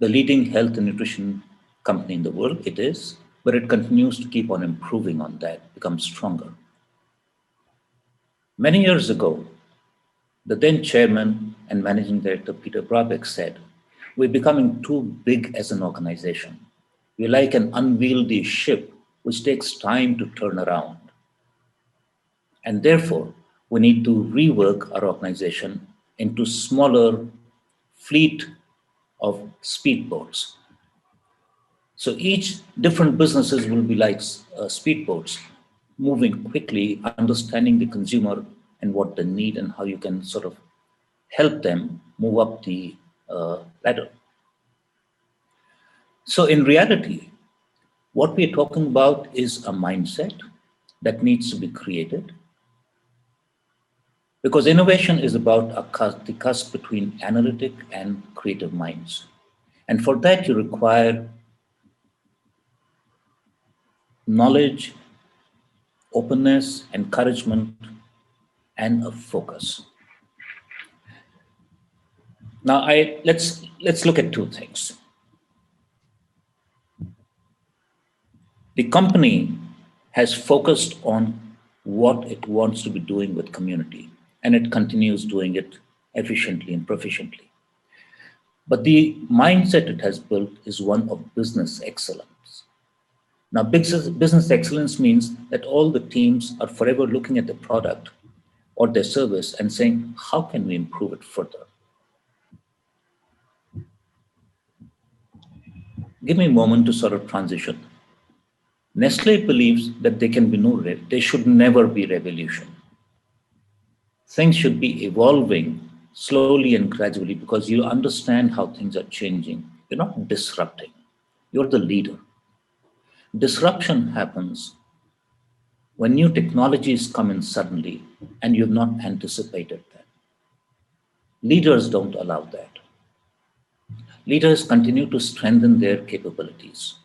the leading health and nutrition company in the world. It is, but it continues to keep on improving on that, become stronger. Many years ago, the then chairman and managing director, Peter Brabeck, said, "We're becoming too big as an organization. We're like an unwieldy ship which takes time to turn around. And therefore, we need to rework our organization into smaller fleet of speedboats. So each different businesses will be like speedboats, moving quickly, understanding the consumer and what they need and how you can sort of help them move up the ladder." So in reality, what we're talking about is a mindset that needs to be created, because innovation is about the cusp between analytic and creative minds. And for that, you require knowledge, openness, encouragement, and a focus. Now, let's look at two things. The company has focused on what it wants to be doing with community, and it continues doing it efficiently and proficiently. But the mindset it has built is one of business excellence. Now, business excellence means that all the teams are forever looking at the product or their service and saying, how can we improve it further? Give me a moment to sort of transition. Nestle believes that there should never be revolution. Things should be evolving slowly and gradually because you understand how things are changing. You're not disrupting. You're the leader. Disruption happens when new technologies come in suddenly and you've not anticipated that. Leaders don't allow that. Leaders continue to strengthen their capabilities.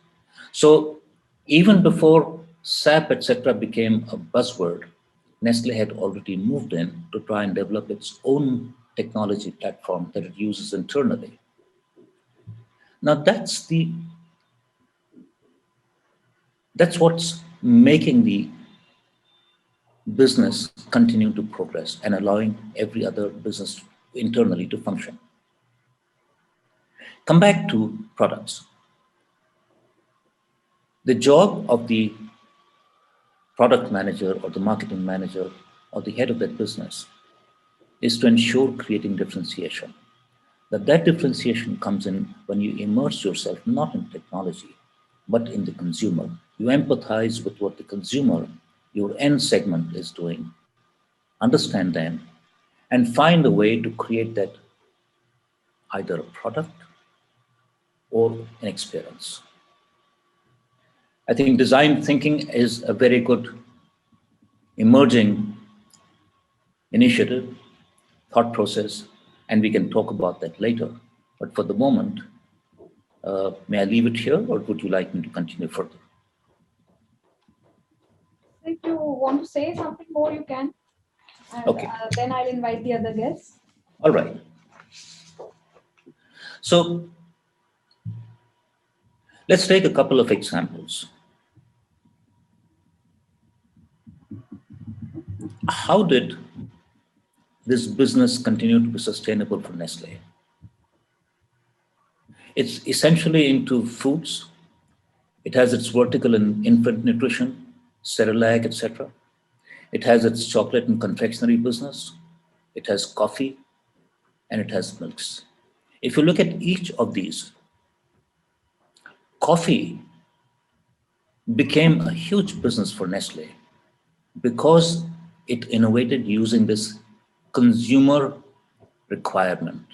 So even before SAP, etc., became a buzzword, Nestle had already moved in to try and develop its own technology platform that it uses internally. Now that's what's making the business continue to progress and allowing every other business internally to function. Come back to products. The job of the product manager or the marketing manager or the head of that business is to ensure creating differentiation. That differentiation comes in when you immerse yourself not in technology, but in the consumer. You empathize with what the consumer, your end segment, is doing, understand them, and find a way to create that either a product or an experience. I think design thinking is a very good emerging initiative, thought process, and we can talk about that later. But for the moment, may I leave it here, or would you like me to continue further? If you want to say something more, you can. And, Okay. Then I'll invite the other guests. All right. So let's take a couple of examples. How did this business continue to be sustainable for Nestle? It's essentially into foods. It has its vertical in infant nutrition, Cerelac, etc. It has its chocolate and confectionery business. It has coffee, and it has milks. If you look at each of these, coffee became a huge business for Nestle because it innovated using this consumer requirement.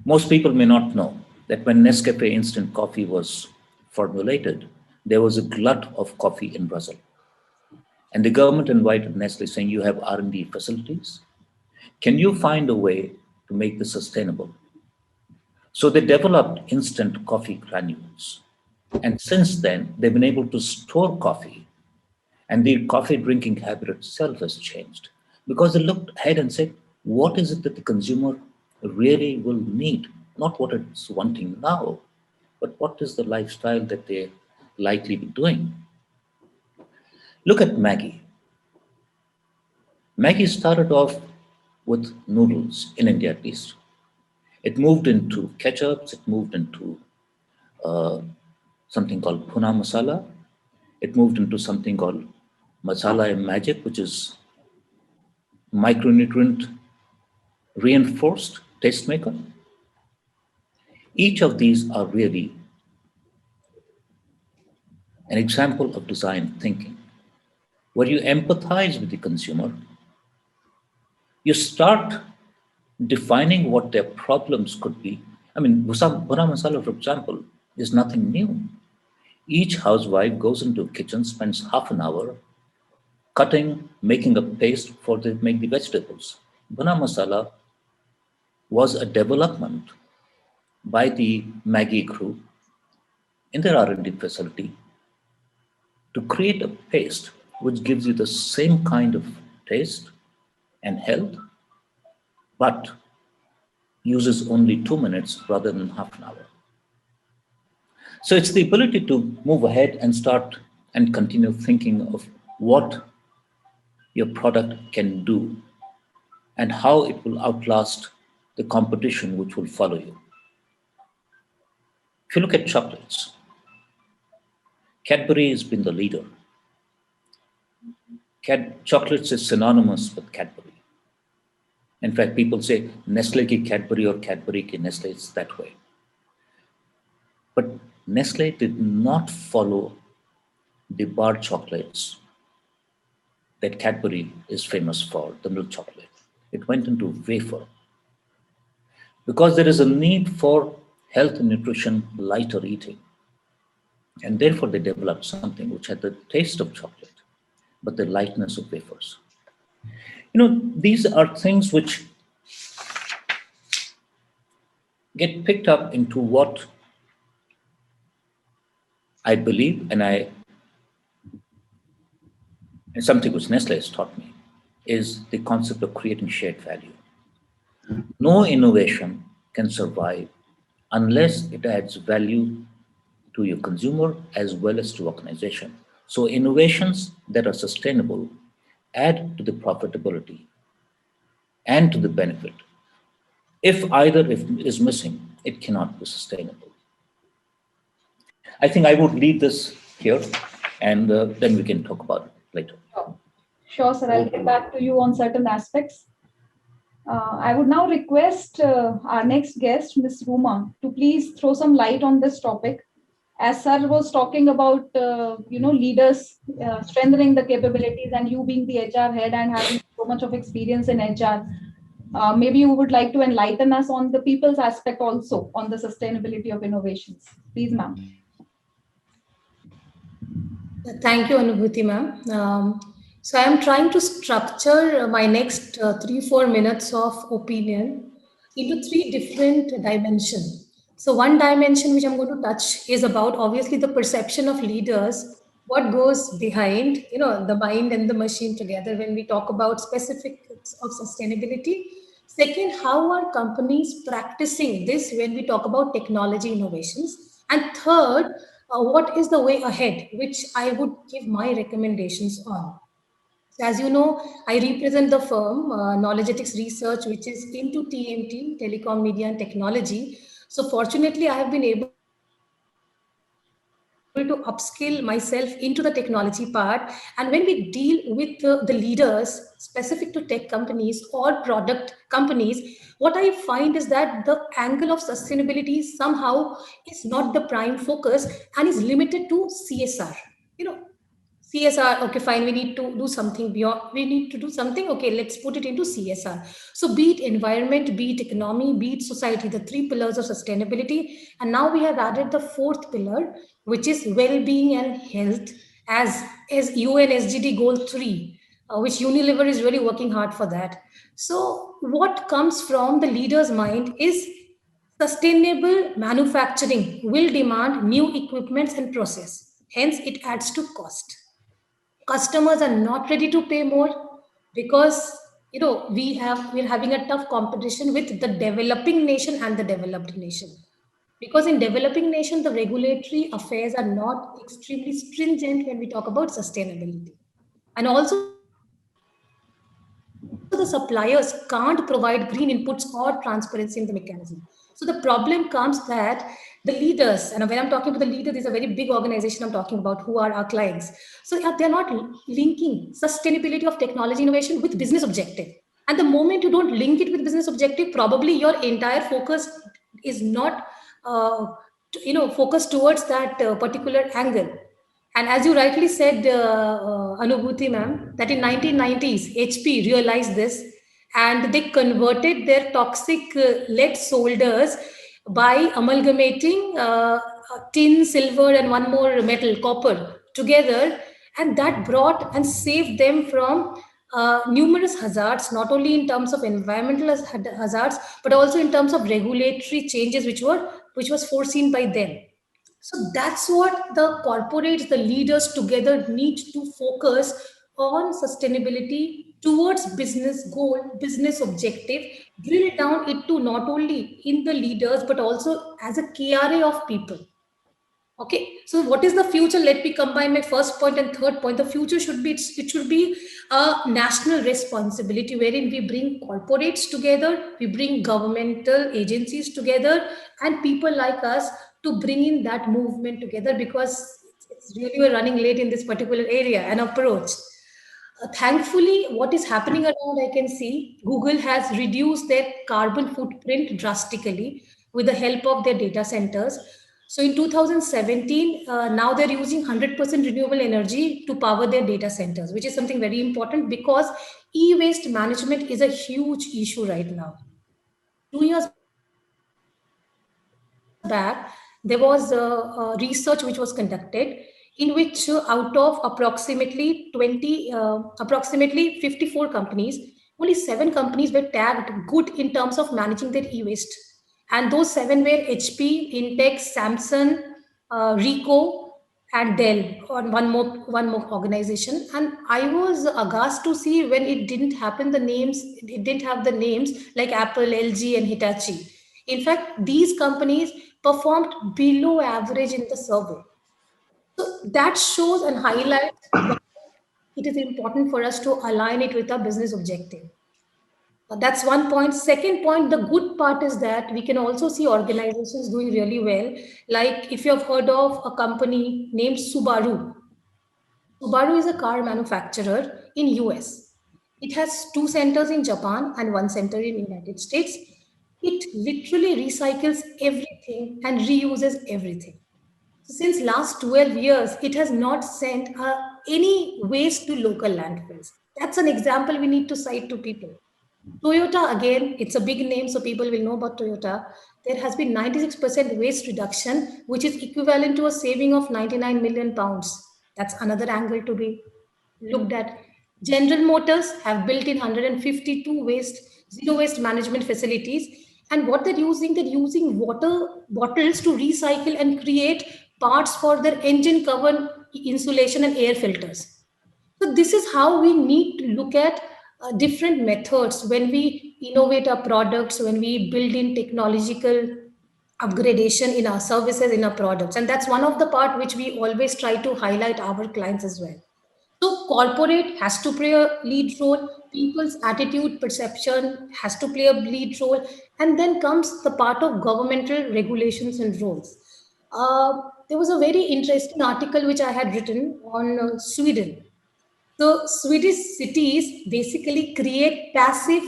Most people may not know that when Nescafe instant coffee was formulated, there was a glut of coffee in Brazil. And the government invited Nestle saying, you have R&D facilities. Can you find a way to make this sustainable? So they developed instant coffee granules. And since then, they've been able to store coffee, and the coffee drinking habit itself has changed because they looked ahead and said, what is it that the consumer really will need? Not what it's wanting now, but what is the lifestyle that they likely be doing? Look at Maggi. Maggi started off with noodles, in India at least. It moved into ketchups, it moved into something called Puna Masala. It moved into something called Masala Magic, which is micronutrient reinforced tastemaker. Each of these are really an example of design thinking, where you empathize with the consumer. You start defining what their problems could be. I mean, Bhuna Masala, for example, is nothing new. Each housewife goes into a kitchen, spends half an hour cutting, making a paste for to make the vegetables. Bhuna Masala was a development by the Maggi group in their R&D facility to create a paste which gives you the same kind of taste and health, but uses only 2 minutes rather than half an hour. So it's the ability to move ahead and start and continue thinking of what your product can do and how it will outlast the competition which will follow you. If you look at chocolates, Cadbury has been the leader. Chocolates is synonymous with Cadbury. In fact, people say Nestle ki Cadbury or Cadbury ki Nestle, it's that way. But Nestle did not follow the bar chocolates that Cadbury is famous for, the milk chocolate. It went into wafer. Because there is a need for health and nutrition, lighter eating. And therefore they developed something which had the taste of chocolate, but the lightness of wafers. You know, these are things which get picked up into what I believe, and something which Nestle has taught me, is the concept of creating shared value. No innovation can survive unless it adds value to your consumer as well as to organization. So innovations that are sustainable add to the profitability and to the benefit. If either is missing, it cannot be sustainable. I think I would leave this here, and then we can talk about it later. Sure, sir. I'll get back to you on certain aspects. I would now request our next guest, Ms. Ruma, to please throw some light on this topic. As sir was talking about, leaders strengthening the capabilities, and you being the HR head and having so much of experience in HR, maybe you would like to enlighten us on the people's aspect also on the sustainability of innovations. Please, ma'am. Thank you, Anubhuti ma'am. So I am trying to structure my next 3-4 minutes of opinion into three different dimensions. So one dimension which I'm going to touch is about obviously the perception of leaders, what goes behind, the mind and the machine together when we talk about specifics of sustainability. Second, how are companies practicing this when we talk about technology innovations? And third, what is the way ahead, which I would give my recommendations on. So as you know, I represent the firm, Knowledgetics Research, which is into TMT, Telecom, Media and Technology. So fortunately, I have been able to upskill myself into the technology part. And when we deal with the leaders specific to tech companies or product companies, what I find is that the angle of sustainability somehow is not the prime focus and is limited to CSR. You know, CSR, okay, fine, we need to do something beyond, we need to do something, okay, let's put it into CSR. So be it environment, be it economy, be it society, the three pillars of sustainability. And now we have added the fourth pillar, which is well-being and health as UN SDG goal 3, which Unilever is really working hard for that. So what comes from the leader's mind is sustainable manufacturing will demand new equipments and process. Hence, it adds to cost. Customers are not ready to pay more because we're having a tough competition with the developing nation and the developed nation, because in developing nation the regulatory affairs are not extremely stringent when we talk about sustainability, and also the suppliers can't provide green inputs or transparency in the mechanism. So the problem comes that the leaders, and when I'm talking about the leader, there's a very big organization I'm talking about who are our clients. So they're not linking sustainability of technology innovation with business objective. And the moment you don't link it with business objective, probably your entire focus is not, focused towards that particular angle. And as you rightly said, Anubhuti ma'am, that in 1990s, HP realized this and they converted their toxic lead solders by amalgamating tin, silver, and one more metal, copper, together. And that brought and saved them from numerous hazards, not only in terms of environmental hazards, but also in terms of regulatory changes, which was foreseen by them. So that's what the corporates, the leaders together need to focus on sustainability towards business goal, business objective, drill down it to not only in the leaders, but also as a KRA of people. Okay, so what is the future? Let me combine my first point and third point. The future should be, it should be a national responsibility wherein we bring corporates together, we bring governmental agencies together, and people like us to bring in that movement together, because it's really we're running late in this particular area and approach. Thankfully, what is happening around, I can see Google has reduced their carbon footprint drastically with the help of their data centers. So in 2017, now they're using 100% renewable energy to power their data centers, which is something very important because e-waste management is a huge issue right now. 2 years back, there was a research which was conducted in which out of approximately 54 companies, only 7 companies were tagged good in terms of managing their e-waste. And those 7 were HP, Intex, Samsung, Ricoh, and Dell, or one more organization. And I was aghast to see when it didn't have the names like Apple, LG, and Hitachi. In fact, these companies performed below average in the survey. So that shows and highlights why it is important for us to align it with our business objective. That's one point. Second point, the good part is that we can also see organizations doing really well. Like if you have heard of a company named Subaru. Subaru is a car manufacturer in US. It has 2 centers in Japan and 1 center in United States. It literally recycles everything and reuses everything. So since last 12 years, it has not sent any waste to local landfills. That's an example we need to cite to people. Toyota, again, it's a big name, so people will know about Toyota. There has been 96% waste reduction, which is equivalent to a saving of 99 million pounds. That's another angle to be looked at. General Motors have built in 152 zero waste management facilities. And what they're using water bottles to recycle and create parts for their engine cover insulation and air filters. So this is how we need to look at different methods when we innovate our products, when we build in technological upgradation in our services, in our products. And that's one of the part which we always try to highlight our clients as well. So corporate has to play a lead role, people's attitude, perception has to play a lead role, and then comes the part of governmental regulations and rules. There was a very interesting article which I had written on Sweden. So Swedish cities basically create passive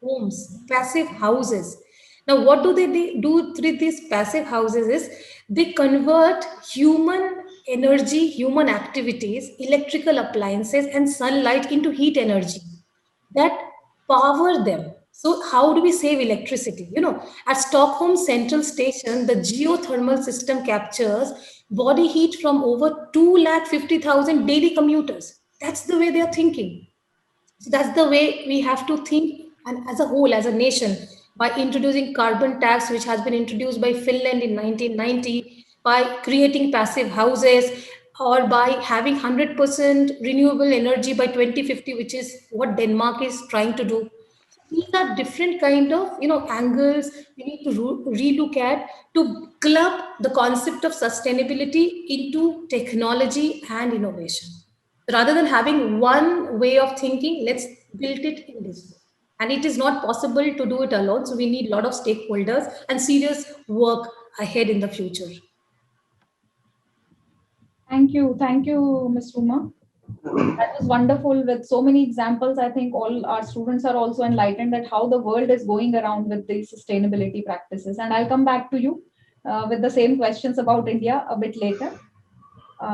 homes, passive houses. Now, what do they do through these passive houses is they convert human energy, human activities, electrical appliances, and sunlight into heat energy that power them. So how do we save electricity? At Stockholm Central Station, the geothermal system captures body heat from over 250,000 daily commuters. That's the way they are thinking. So that's the way we have to think, and as a whole, as a nation, by introducing carbon tax, which has been introduced by Finland in 1990, by creating passive houses, or by having 100% renewable energy by 2050, which is what Denmark is trying to do. These are different kind of angles we need to relook at to club the concept of sustainability into technology and innovation. Rather than having one way of thinking, let's build it in this way. And it is not possible to do it alone. So we need a lot of stakeholders and serious work ahead in the future. Thank you, Ms. Ruma. That was wonderful with so many examples. I think all our students are also enlightened at how the world is going around with these sustainability practices. And I'll come back to you with the same questions about India a bit later.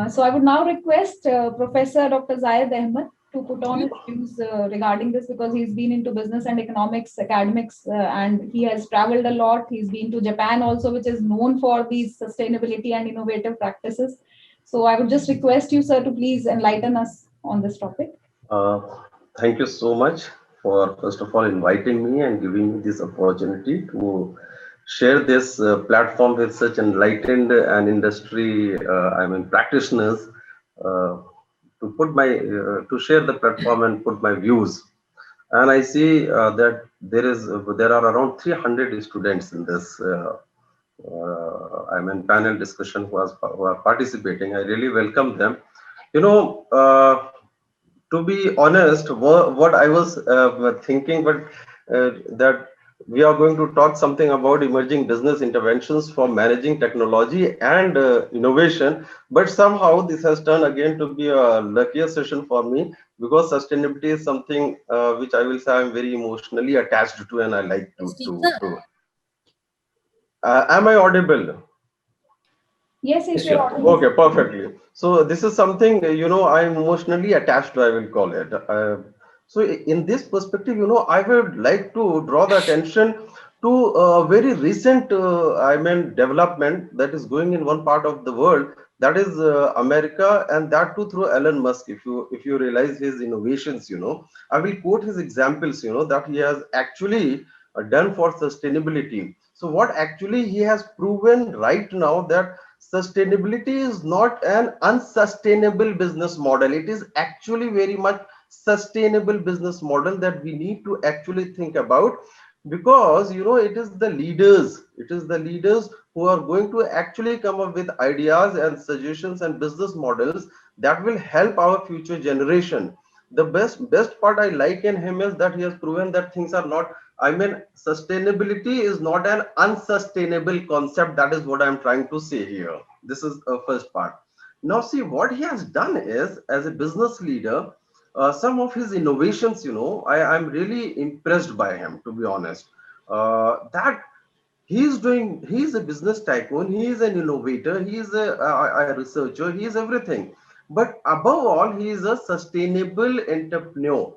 So I would now request Professor Dr. Zayed Ahmed to put on his views regarding this, because he's been into business and economics, academics, and he has traveled a lot. He's been to Japan also, which is known for these sustainability and innovative practices. So I would just request you, sir, to please enlighten us on this topic. Thank you so much for, first of all, inviting me and giving me this opportunity to share this platform with such enlightened and industry, practitioners, to put my, to share the platform and put my views. And I see that there are around 300 students in this panel discussion who are participating. I really welcome them. To be honest, what I was thinking, but that we are going to talk something about emerging business interventions for managing technology and innovation. But somehow this has turned again to be a luckier session for me, because sustainability is something which I will say I'm very emotionally attached to, and I like to. Am I audible? Yes, you're audible. Okay, perfectly. So this is something, I'm emotionally attached to, I will call it. So in this perspective, I would like to draw the attention to a very recent, development that is going in one part of the world, that is America, and that too through Elon Musk. If you realize his innovations, I will quote his examples, that he has actually done for sustainability. So what actually he has proven right now, that sustainability is not an unsustainable business model. It is actually very much sustainable business model that we need to actually think about, because it is the leaders who are going to actually come up with ideas and suggestions and business models that will help our future generation. The best part I like in him is that he has proven that things are not, sustainability is not an unsustainable concept. That is what I'm trying to say here. This is the first part. Now see, what he has done is, as a business leader, some of his innovations, I'm really impressed by him, to be honest. That he's a business tycoon, he is an innovator, he is a researcher, he is everything. But above all, he is a sustainable entrepreneur.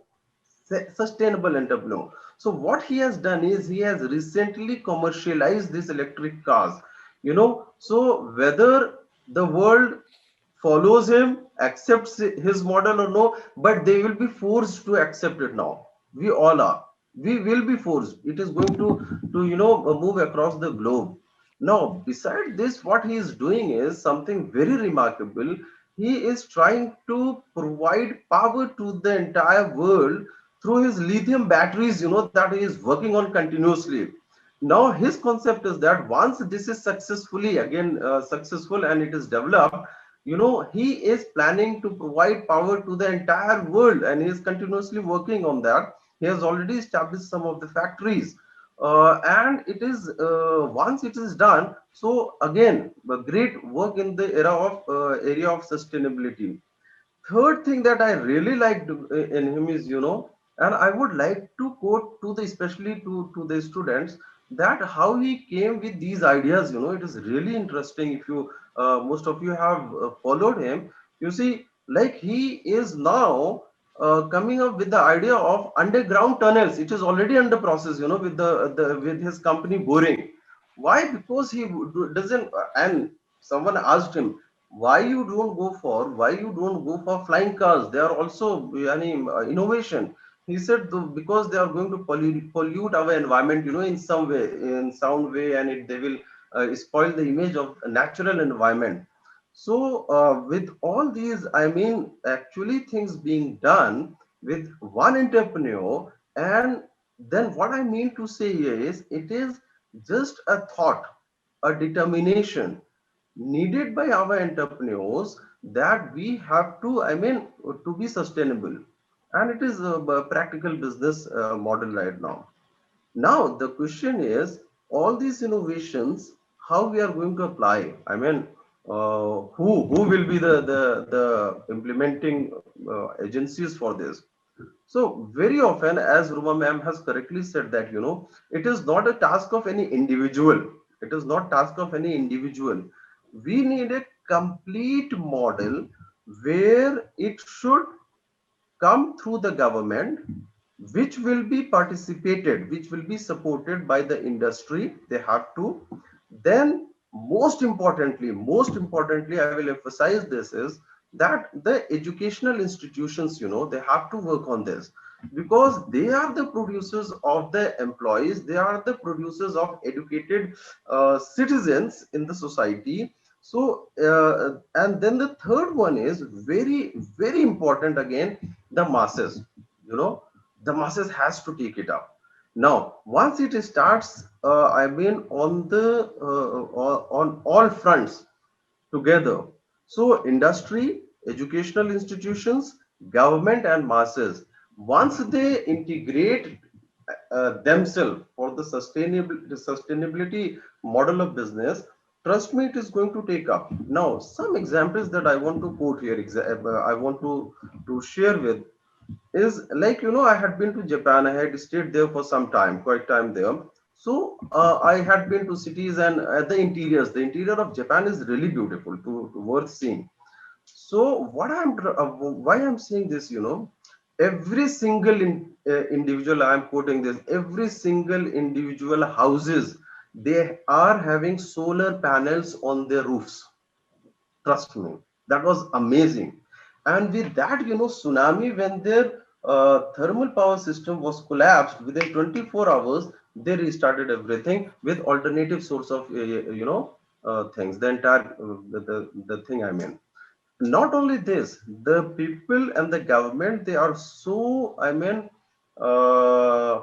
So what he has done is, he has recently commercialized these electric cars. So whether the world follows him, accepts his model or no, but they will be forced to accept it now. We all are. We will be forced. It is going to move across the globe. Now, beside this, what he is doing is something very remarkable. He is trying to provide power to the entire world through his lithium batteries, that he is working on continuously. Now, his concept is that once this is successfully, again, successful and it is developed, he is planning to provide power to the entire world, and he is continuously working on that. He has already established some of the factories, and it is once it is done. So again, a great work in the area of sustainability. Third thing that I really liked in him is, and I would like to quote to the especially to the students, that how he came with these ideas. It is really interesting. If you most of you have followed him, you see, like he is now coming up with the idea of underground tunnels. It is already under process, with the with his company Boring. Why? Because he doesn't, and someone asked him, why you don't go for flying cars? They are also innovation. He said, because they are going to pollute our environment, in some way, in sound way, and they will spoil the image of a natural environment. So with all these, actually things being done with one entrepreneur, and then what I mean to say here is, it is just a thought, a determination needed by our entrepreneurs, that we have to, to be sustainable. And it is a practical business model right now. Now, the question is, all these innovations, how we are going to apply? Who will be the implementing agencies for this? So very often, as Ruma ma'am has correctly said, that it is not a task of any individual. It is not task of any individual. We need a complete model where it should come through the government, which will be participated, which will be supported by the industry. They have to. Then, most importantly, I will emphasize this is that the educational institutions, they have to work on this, because they are the producers of the employees. They are the producers of educated citizens in the society. So, and then the third one is very, very important again, the masses. The masses has to take it up. Now, once it starts, on the on all fronts together. So, industry, educational institutions, government, and masses. Once they integrate themselves for the sustainability model of business, trust me, it is going to take up. Now, some examples that I want to quote here, I want to share with, is like, I had been to Japan. I had stayed there for some time, quite time there. So I had been to cities, and the interior of Japan is really beautiful, to worth seeing. So why I'm saying this, every single individual, I'm quoting this, every single individual houses, they are having solar panels on their roofs. Trust me, that was amazing. And with that, tsunami, when their thermal power system was collapsed, within 24 hours, they restarted everything with alternative source of, things. The entire, the thing, not only this, the people and the government, they are so, uh,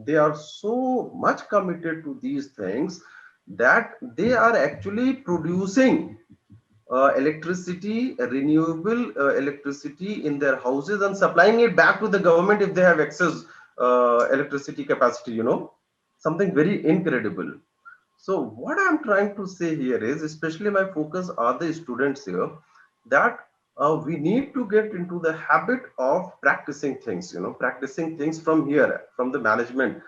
they are so much committed to these things, that they are actually producing electricity, renewable electricity in their houses, and supplying it back to the government if they have excess electricity capacity, something very incredible. So what I'm trying to say here is, especially my focus are the students here, that we need to get into the habit of practicing things, practicing things from here, from the management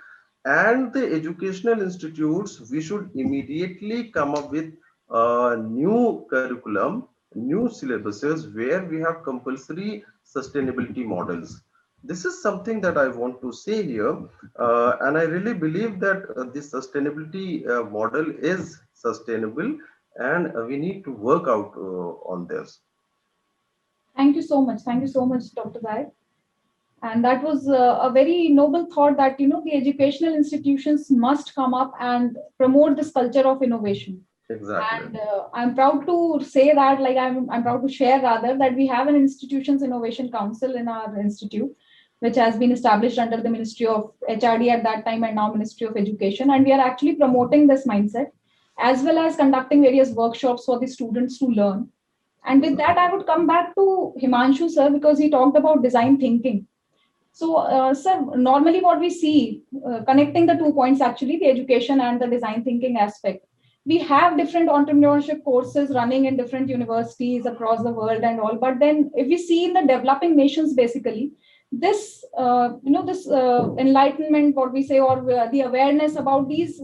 and the educational institutes. We should immediately come up with new curriculum, new syllabuses, where we have compulsory sustainability models. This is something that I want to say here, and I really believe that this sustainability model is sustainable, and we need to work out on this. Thank you so much. Thank you so much, Dr. Zai. And that was a very noble thought that, the educational institutions must come up and promote this culture of innovation. Exactly. And I'm proud to say that, like, I'm proud to share rather that we have an Institutions Innovation Council in our institute, which has been established under the Ministry of HRD at that time and now Ministry of Education. And we are actually promoting this mindset as well as conducting various workshops for the students to learn. And with that, I would come back to Himanshu, sir, because he talked about design thinking. So, sir, normally what we see, connecting the 2 points, actually, the education and the design thinking aspect, we have different entrepreneurship courses running in different universities across the world and all. But then if we see in the developing nations, basically, this, enlightenment, what we say, or the awareness about these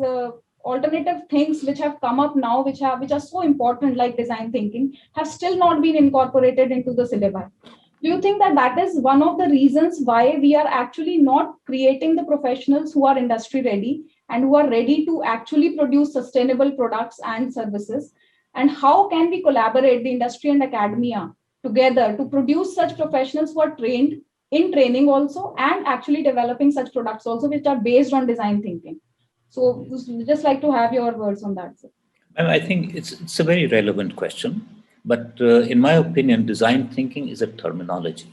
alternative things which have come up now, which are so important, like design thinking, have still not been incorporated into the syllabi. Do you think that that is one of the reasons why we are actually not creating the professionals who are industry ready and who are ready to actually produce sustainable products and services? And how can we collaborate, the industry and academia, together to produce such professionals who are trained in training also and actually developing such products also, which are based on design thinking? So just like to have your words on that, sir. I think it's a very relevant question, but in my opinion, design thinking is a terminology.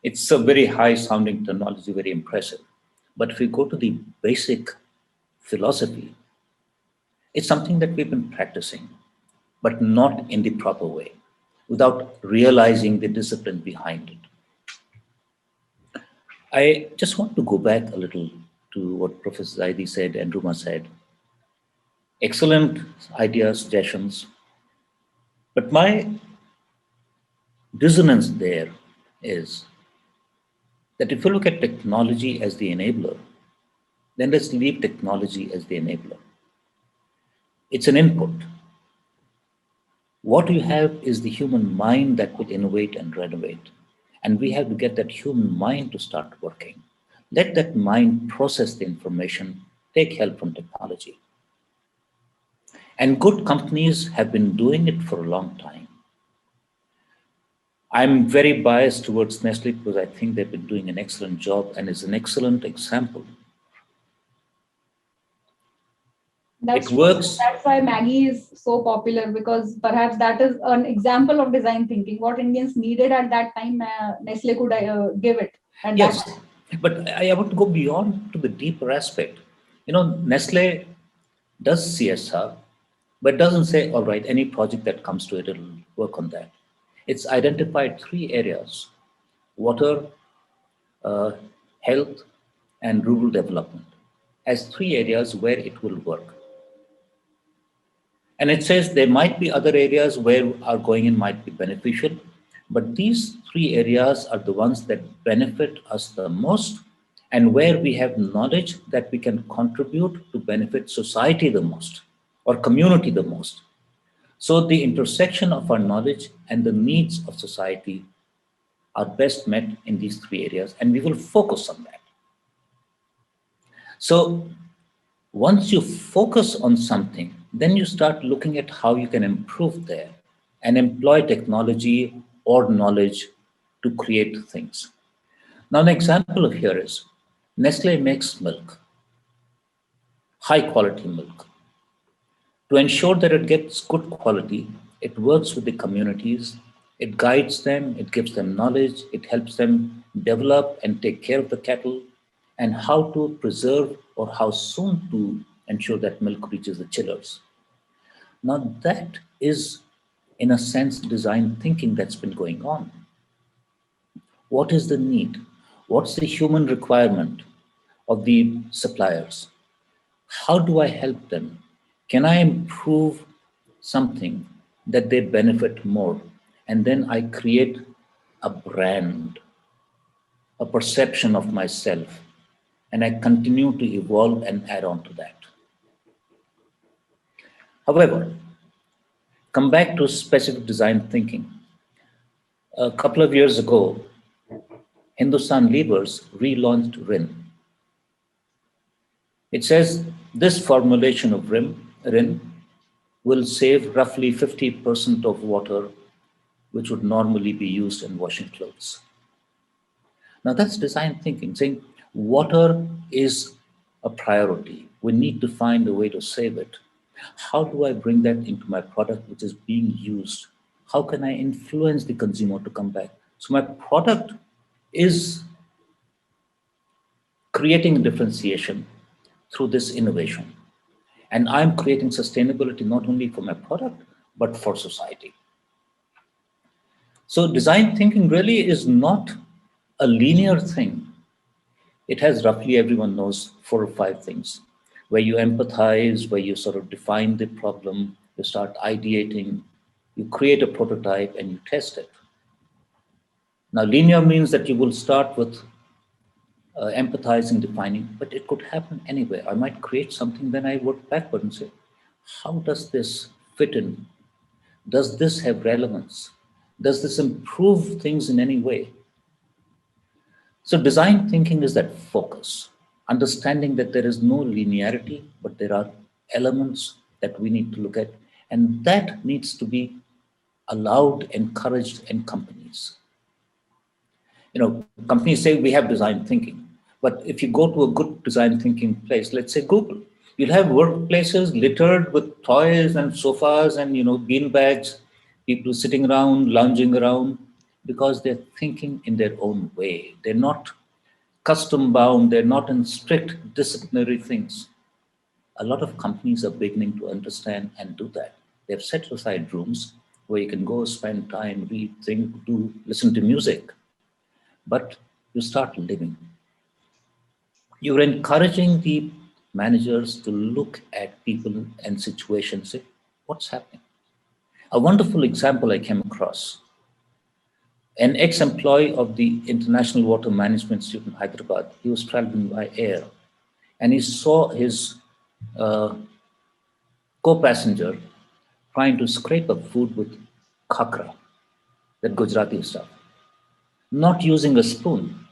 It's a very high-sounding terminology, very impressive. But if we go to the basic philosophy, it's something that we've been practicing, but not in the proper way, without realizing the discipline behind it. I just want to go back a little to what Professor Zaidi said and Ruma said. Excellent ideas, suggestions. But my dissonance there is that if you look at technology as the enabler, then let's leave technology as the enabler. It's an input. What you have is the human mind that will innovate and renovate. And we have to get that human mind to start working. Let that mind process the information, take help from technology. And good companies have been doing it for a long time. I'm very biased towards Nestle because I think they've been doing an excellent job and is an excellent example. That's It true. works. That's why Maggie is so popular, because perhaps that is an example of design thinking. What Indians needed at that time, Nestle could give it. And Yes, that, but I want to go beyond to the deeper aspect. Nestle does CSR, but doesn't say, all right, any project that comes to it, it'll work on that. It's identified 3 areas: water, health, and rural development as 3 areas where it will work. And it says there might be other areas where our going in might be beneficial, but these 3 areas are the ones that benefit us the most and where we have knowledge that we can contribute to benefit society the most or community the most. So the intersection of our knowledge and the needs of society are best met in these 3 areas, and we will focus on that. So once you focus on something, then you start looking at how you can improve there and employ technology or knowledge to create things. Now, an example of here is Nestle makes milk, high quality milk. To ensure that it gets good quality, it works with the communities, it guides them, it gives them knowledge, it helps them develop and take care of the cattle, and how to preserve or how soon to ensure that milk reaches the chillers. Now that is, in a sense, design thinking that's been going on. What is the need? What's the human requirement of the suppliers? How do I help them? Can I improve something that they benefit more? And then I create a brand, a perception of myself, and I continue to evolve and add on to that. However, come back to specific design thinking. A couple of years ago, Hindustan Levers relaunched RIN. It says this formulation of RIN will save roughly 50% of water which would normally be used in washing clothes. Now that's design thinking, saying water is a priority. We need to find a way to save it. How do I bring that into my product which is being used? How can I influence the consumer to come back? So my product is creating differentiation through this innovation. And I'm creating sustainability not only for my product, but for society. So design thinking really is not a linear thing. It has roughly, everyone knows, 4 or 5 things, where you empathize, where you sort of define the problem, you start ideating, you create a prototype and you test it. Now, linear means that you will start with empathizing, defining, but it could happen anywhere. I might create something, then I work backward and say, how does this fit in? Does this have relevance? Does this improve things in any way? So design thinking is that focus, understanding that there is no linearity, but there are elements that we need to look at, and that needs to be allowed, encouraged in companies. You know, companies say we have design thinking, but if you go to a good design thinking place, let's say Google, you'll have workplaces littered with toys and sofas and, you know, bean bags, people sitting around, lounging around, because they're thinking in their own way. They're not custom bound, they're not in strict disciplinary things. A lot of companies are beginning to understand and do that. They've set aside rooms where you can go spend time, read, think, do, listen to music, but you start living. You're encouraging the managers to look at people and situations, say, what's happening? A wonderful example I came across. An ex-employee of the International Water Management Institute in Hyderabad, he was traveling by air and he saw his co-passenger trying to scrape up food with khakra, that Gujarati stuff, not using a spoon.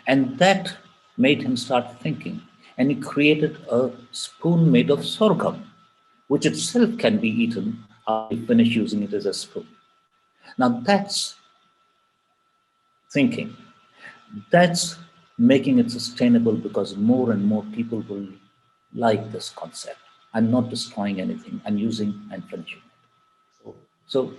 And that made him start thinking. And he created a spoon made of sorghum, which itself can be eaten after you finish using it as a spoon. Now that's thinking. That's making it sustainable because more and more people will like this concept. I'm not destroying anything. I'm using and finishing it. So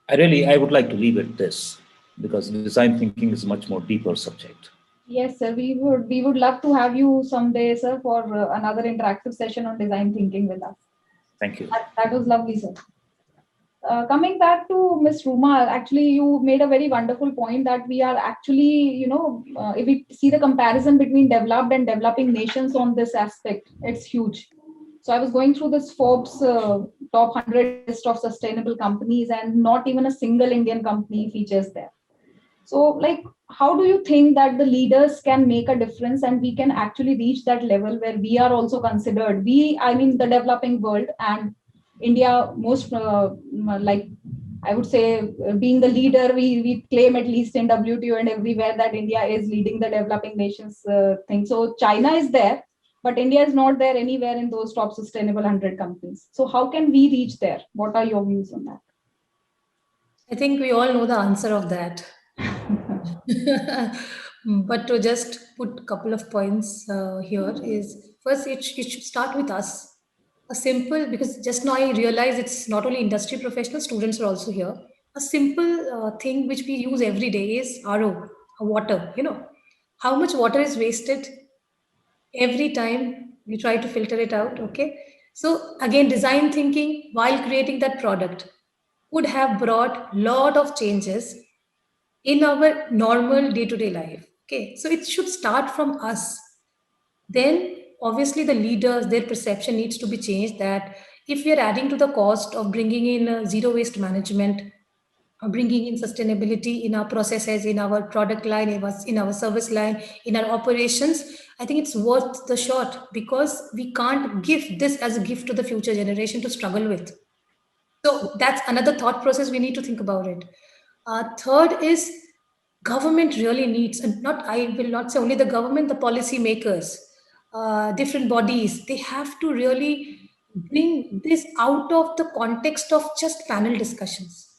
I would like to leave it this, because design thinking is a much more deeper subject. Yes, sir. We would love to have you someday, sir, for another interactive session on design thinking with us. Thank you. That was lovely, sir. Coming back to Ms. Rumal, actually, you made a very wonderful point that we are actually, if we see the comparison between developed and developing nations on this aspect, it's huge. So I was going through this Forbes top 100 list of sustainable companies, and not even a single Indian company features there. So, like, how do you think that the leaders can make a difference and we can actually reach that level where we are also considered, the developing world and India, most I would say, being the leader, we claim at least in WTO and everywhere that India is leading the developing nations thing. So China is there, but India is not there anywhere in those top sustainable 100 companies. So how can we reach there? What are your views on that? I think we all know the answer of that. But to just put a couple of points here is, first, it should start with us. A simple, because just now I realize it's not only industry professionals, students are also here. A simple thing which we use every day is RO, water. How much water is wasted every time we try to filter it out, okay? So again, design thinking while creating that product would have brought lot of changes in our normal day-to-day life, okay? So it should start from us. Then obviously the leaders, their perception needs to be changed, that if we are adding to the cost of bringing in zero waste management, bringing in sustainability in our processes, in our product line, in our service line, in our operations, I think it's worth the shot, because we can't give this as a gift to the future generation to struggle with. So that's another thought process we need to think about it. Third is, government really needs, and I will not say only the government, the policy makers, different bodies, they have to really bring this out of the context of just panel discussions.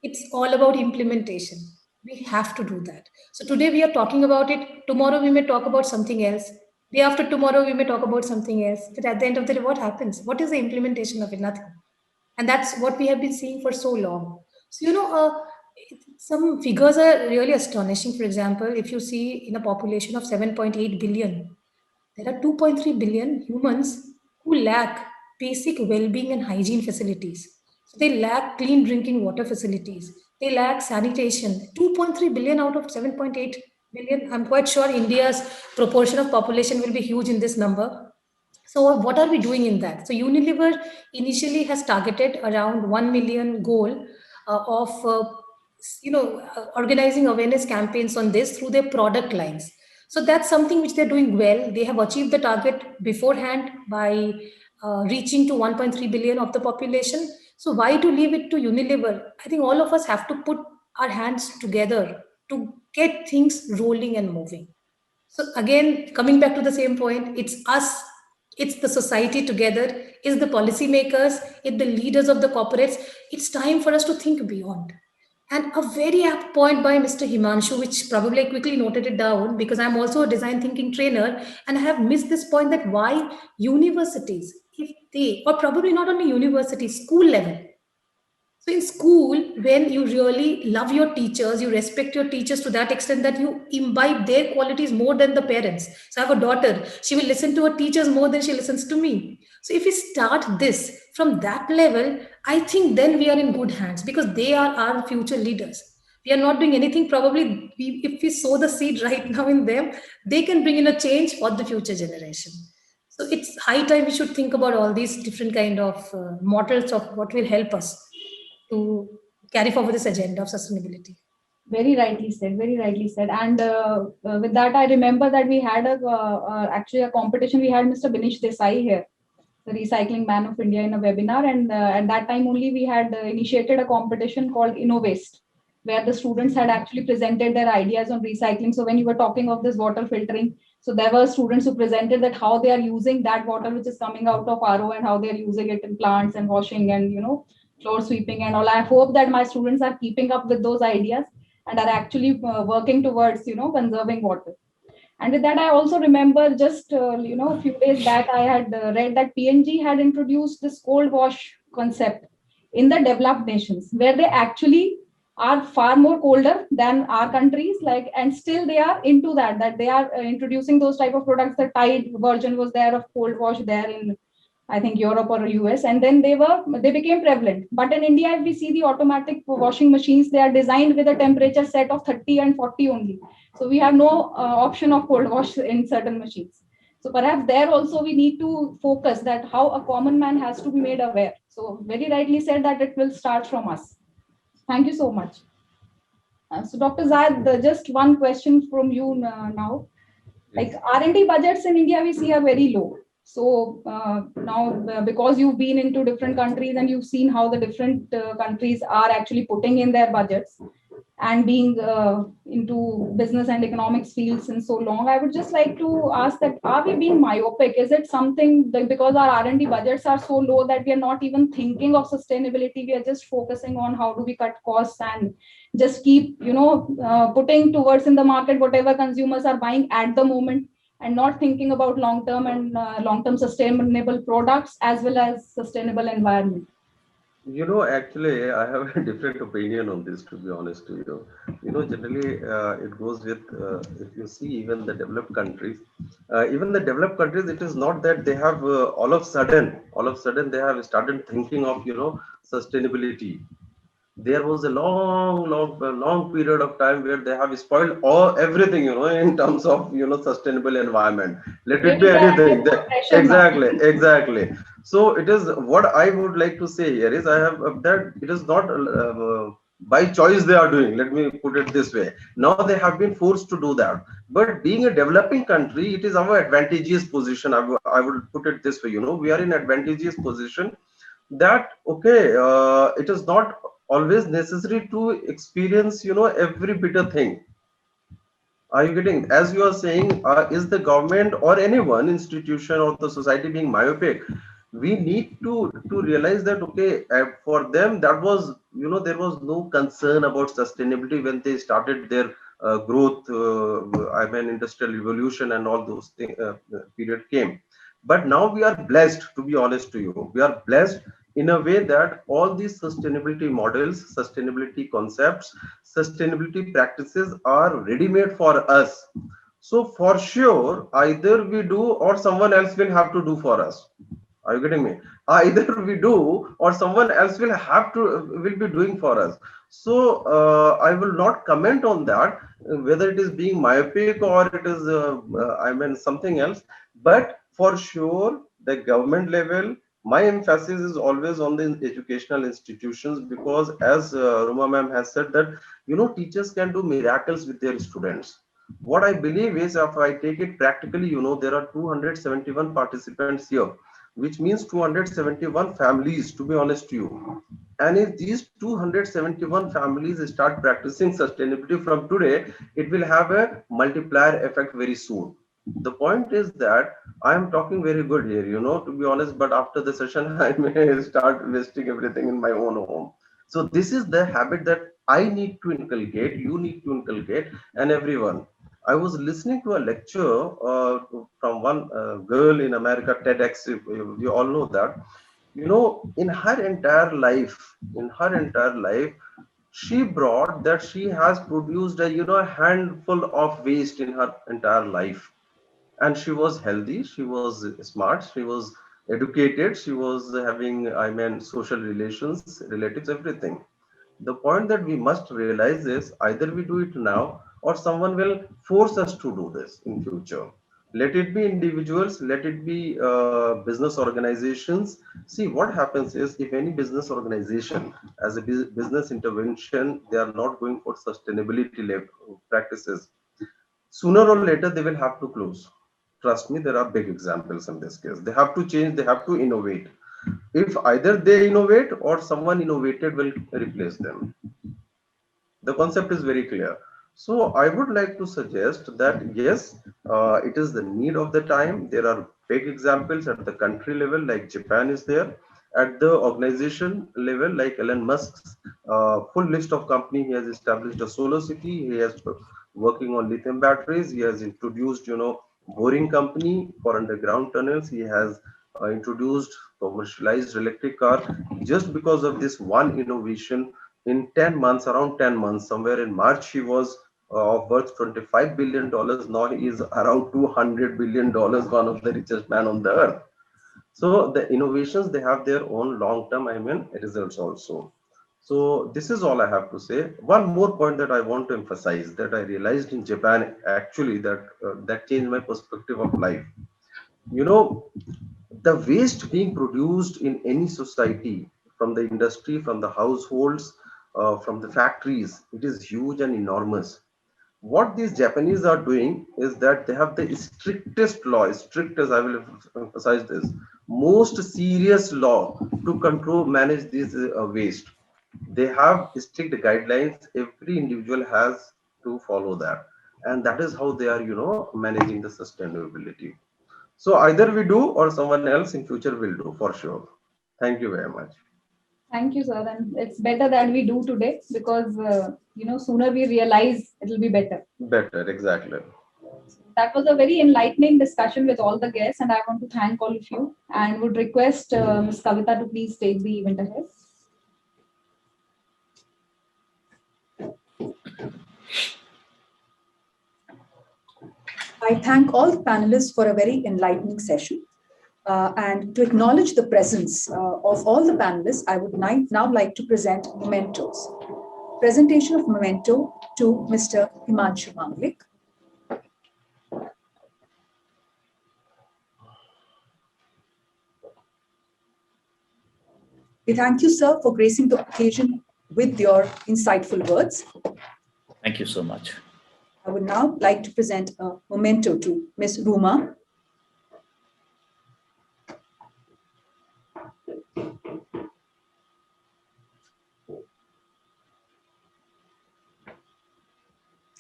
It's all about implementation. We have to do that. So today we are talking about it. Tomorrow we may talk about something else. Day after tomorrow we may talk about something else. But at the end of the day, what happens? What is the implementation of it? Nothing. And that's what we have been seeing for so long. So, some figures are really astonishing. For example, if you see in a population of 7.8 billion, there are 2.3 billion humans who lack basic well-being and hygiene facilities. So they lack clean drinking water facilities. They lack sanitation. 2.3 billion out of 7.8 billion. I'm quite sure India's proportion of population will be huge in this number. So what are we doing in that? So Unilever initially has targeted around 1 million goal of organizing awareness campaigns on this through their product lines. So that's something which they're doing well. They have achieved the target beforehand by reaching to 1.3 billion of the population. So why to leave it to Unilever? I think all of us have to put our hands together to get things rolling and moving. So again, coming back to the same point, it's us, it's the society together, it's the policymakers, it's the leaders of the corporates. It's time for us to think beyond. And a very apt point by Mr. Himanshu, which probably I quickly noted it down because I'm also a design thinking trainer, and I have missed this point that why universities, if they, or probably not only universities, school level. So in school, when you really love your teachers, you respect your teachers to that extent that you imbibe their qualities more than the parents. So I have a daughter, she will listen to her teachers more than she listens to me. So if we start this from that level, I think then we are in good hands because they are our future leaders. We are not doing anything, probably if we sow the seed right now in them, they can bring in a change for the future generation. So it's high time we should think about all these different kind of models of what will help us to carry forward this agenda of sustainability. Very rightly said, very rightly said. And with that, I remember that we had actually a competition. We had Mr. Binish Desai here, the Recycling Man of India, in a webinar. And at that time only we had initiated a competition called InnoWaste, where the students had actually presented their ideas on recycling. So when you were talking of this water filtering, so there were students who presented that how they are using that water which is coming out of RO and how they are using it in plants and washing and, floor sweeping and all. I hope that my students are keeping up with those ideas and are actually working towards, conserving water. And with that, I also remember just, a few days back, I had read that PNG had introduced this cold wash concept in the developed nations, where they actually are far more colder than our countries, and still they are into that they are introducing those type of products. The Tide version was there of cold wash there in, I think, Europe or US, and then they became prevalent. But in India, if we see the automatic washing machines, they are designed with a temperature set of 30 and 40 only. So we have no option of cold wash in certain machines. So perhaps there also we need to focus that how a common man has to be made aware. So very rightly said that it will start from us. Thank you so much. So Dr. Zayed, just one question from you now. Like R&D budgets in India, we see are very low. So now, because you've been into different countries and you've seen how the different countries are actually putting in their budgets and being into business and economics fields since so long, I would just like to ask that, are we being myopic? Is it something that because our R&D budgets are so low that we are not even thinking of sustainability? We are just focusing on how do we cut costs and just keep, putting towards in the market whatever consumers are buying at the moment, and not thinking about long-term and long-term sustainable products as well as sustainable environment? Actually, I have a different opinion on this, to be honest to you. Generally, it goes with, if you see even the developed countries, it is not that they have all of a sudden they have started thinking of, sustainability. There was a long period of time where they have spoiled everything, in terms of, sustainable environment. Let it be anything. Exactly. So it is what I would like to say here is I have that it is not by choice they are doing. Let me put it this way. Now they have been forced to do that. But being a developing country, it is our advantageous position. I would put it this way. We are in advantageous position that, okay, it is not always necessary to experience, every bitter thing. Are you getting? As you are saying, is the government or any one institution or the society being myopic? we need to realize that, okay, for them, that was, there was no concern about sustainability when they started their growth, industrial revolution and all those things, period came. But now we are blessed, to be honest to you, we are blessed in a way that all these sustainability models, sustainability concepts, sustainability practices are ready-made for us. So for sure, either we do or someone else will have to do for us. Are you getting me? Either we do or someone else will be doing for us. So I will not comment on that, whether it is being myopic or it is, something else. But for sure, the government level, my emphasis is always on the educational institutions, because as Ruma ma'am has said that, teachers can do miracles with their students. What I believe is, if I take it practically, there are 271 participants here, which means 271 families, to be honest to you. And if these 271 families start practicing sustainability from today, it will have a multiplier effect very soon. The point is that I am talking very good here, to be honest, but after the session, I may start wasting everything in my own home. So this is the habit that I need to inculcate, you need to inculcate, and everyone. I was listening to a lecture from one girl in America, TEDx. You all know that. In her entire life, she brought that she has produced a handful of waste in her entire life, and she was healthy, she was smart, she was educated, she was having, social relations, relatives, everything. The point that we must realize is, either we do it now or someone will force us to do this in future. Let it be individuals, let it be business organizations. See, what happens is, if any business organization as a business intervention, they are not going for sustainability practices, sooner or later they will have to close. Trust me, there are big examples in this case. They have to change, they have to innovate. If either they innovate or someone innovated will replace them. The concept is very clear. So I would like to suggest that yes, it is the need of the time. There are big examples at the country level, like Japan is there. At the organization level, like Elon Musk's full list of company, he has established a solar city. He has working on lithium batteries. He has introduced, boring company for underground tunnels. He has introduced commercialized electric car. Just because of this one innovation, in 10 months, around 10 months, somewhere in March, he was worth $25 billion. Now he is around $200 billion, one of the richest man on the earth. So the innovations, they have their own long-term, results also. So this is all I have to say. One more point that I want to emphasize, that I realized in Japan, actually, that changed my perspective of life. The waste being produced in any society, from the industry, from the households, from the factories, it is huge and enormous. What these Japanese are doing is that they have the strictest law, strict, as I will emphasize this, most serious law to control, manage this waste. They have strict guidelines. Every individual has to follow that. And that is how they are, managing the sustainability. So either we do or someone else in future will do, for sure. Thank you very much. Thank you, sir. And it's better that we do today, because, sooner we realize it will be better. Better, exactly. That was a very enlightening discussion with all the guests, and I want to thank all of you and would request Ms. Kavita to please take the event ahead. I thank all the panelists for a very enlightening session. And to acknowledge the presence of all the panelists, I would now like to present mementos. Presentation of memento to Mr. Himanshu Manglik. We thank you, sir, for gracing the occasion with your insightful words. Thank you so much. I would now like to present a memento to Ms. Ruma.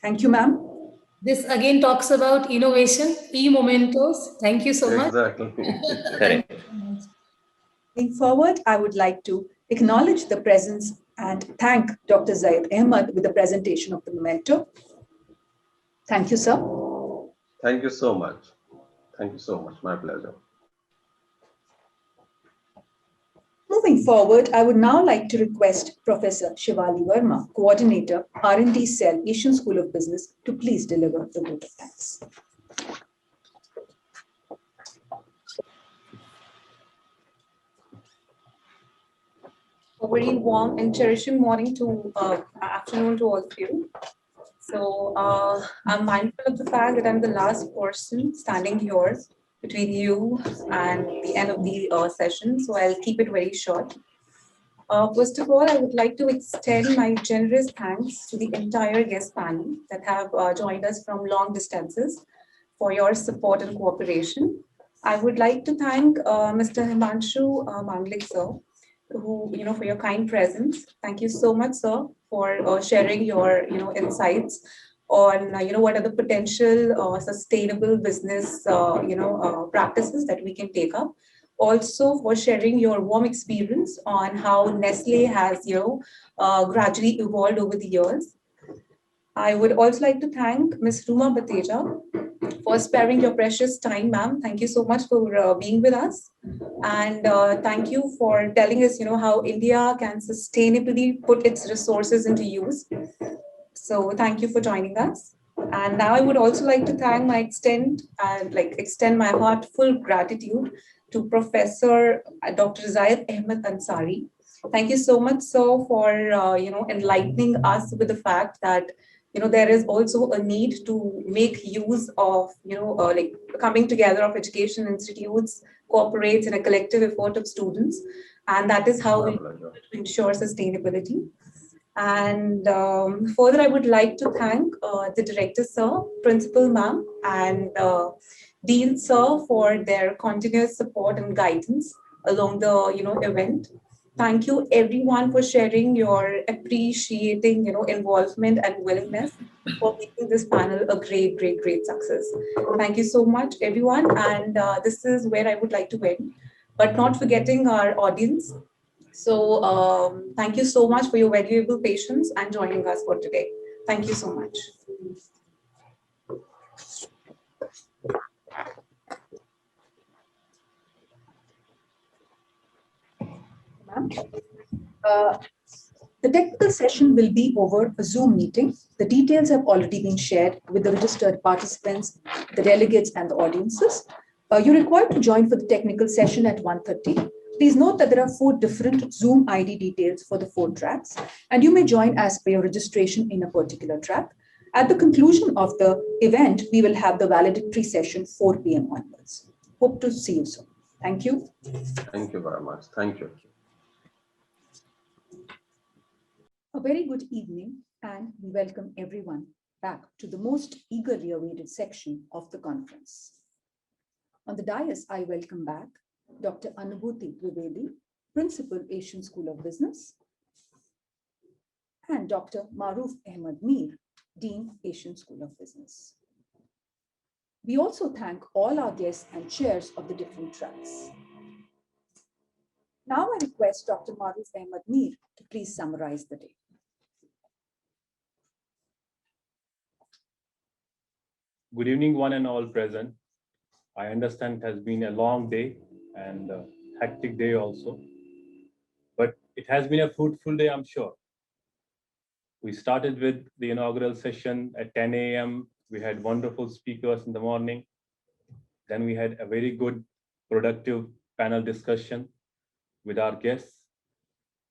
Thank you, ma'am. This again talks about innovation, e-mementos. Thank you so much. Exactly. Correct. Moving forward, I would like to acknowledge the presence and thank Dr. Zayed Ahmed with the presentation of the memento. Thank you, sir. Thank you so much. Thank you so much. My pleasure. Moving forward, I would now like to request Professor Shivali Verma, Coordinator, R&D Cell, Asian School of Business, to please deliver the vote of thanks. A very warm and cherishing morning to afternoon to all of you. So I'm mindful of the fact that I'm the last person standing here between you and the end of the session. So I'll keep it very short. First of all, I would like to extend my generous thanks to the entire guest panel that have joined us from long distances for your support and cooperation. I would like to thank Mr. Himanshu Manglik, sir, who, for your kind presence. Thank you so much, sir, for sharing your, insights on, what are the potential sustainable business, practices that we can take up. Also for sharing your warm experience on how Nestle has, gradually evolved over the years. I would also like to thank Ms. Ruma Bateja for sparing your precious time, ma'am. Thank you so much for being with us. And thank you for telling us, how India can sustainably put its resources into use. So thank you for joining us. And now I would also like to thank extend my heartful gratitude to Professor Dr. Zayed Ahmed Ansari. Thank you so much, sir, for enlightening us with the fact that there is also a need to make use of coming together of education institutes, corporates, and a collective effort of students, and that is how we ensure sustainability. And further, I would like to thank the director, sir, principal, ma'am, and Dean, sir, for their continuous support and guidance along the event. Thank you, everyone, for sharing your appreciating involvement and willingness for making this panel a great, great, great success. Thank you so much, everyone. And this is where I would like to end, but not forgetting our audience. So thank you so much for your valuable patience and joining us for today. Thank you so much. The technical session will be over a Zoom meeting. The details have already been shared with the registered participants, the delegates, and the audiences. You're required to join for the technical session at 1:30. Please note that there are 4 different Zoom ID details for the 4 tracks, and you may join as per your registration in a particular track. At the conclusion of the event, we will have the valedictory session 4 p.m. onwards. Hope to see you soon. Thank you. Thank you very much. Thank you. A very good evening, and we welcome everyone back to the most eagerly awaited section of the conference. On the dais, I welcome back Dr. Anubhuti Trivedi, Principal, Asian School of Business, and Dr. Maruf Ahmed Mir, Dean, Asian School of Business. We also thank all our guests and chairs of the different tracks. Now I request Dr. Maruf Ahmed Mir to please summarize the day. Good evening, one and all present. I understand it has been a long day and a hectic day also, but it has been a fruitful day, I'm sure. We started with the inaugural session at 10 a.m. We had wonderful speakers in the morning. Then we had a very good, productive panel discussion with our guests.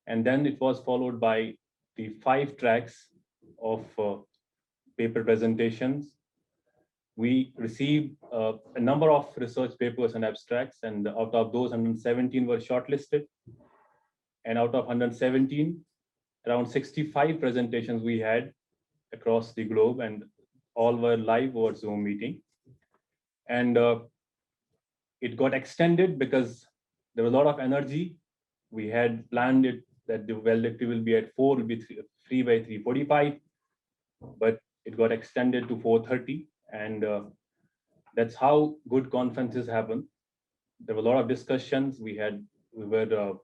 And then it was followed by the 5 tracks of paper presentations. We received a number of research papers and abstracts, and out of those, 117 were shortlisted. And out of 117, around 65 presentations we had across the globe, and all were live over Zoom meeting. And it got extended because there was a lot of energy. We had planned it that the valedictory will be at 4, will be 3 by 3:45, but it got extended to 4:30. And that's how good conferences happen. There were a lot of discussions. We had we were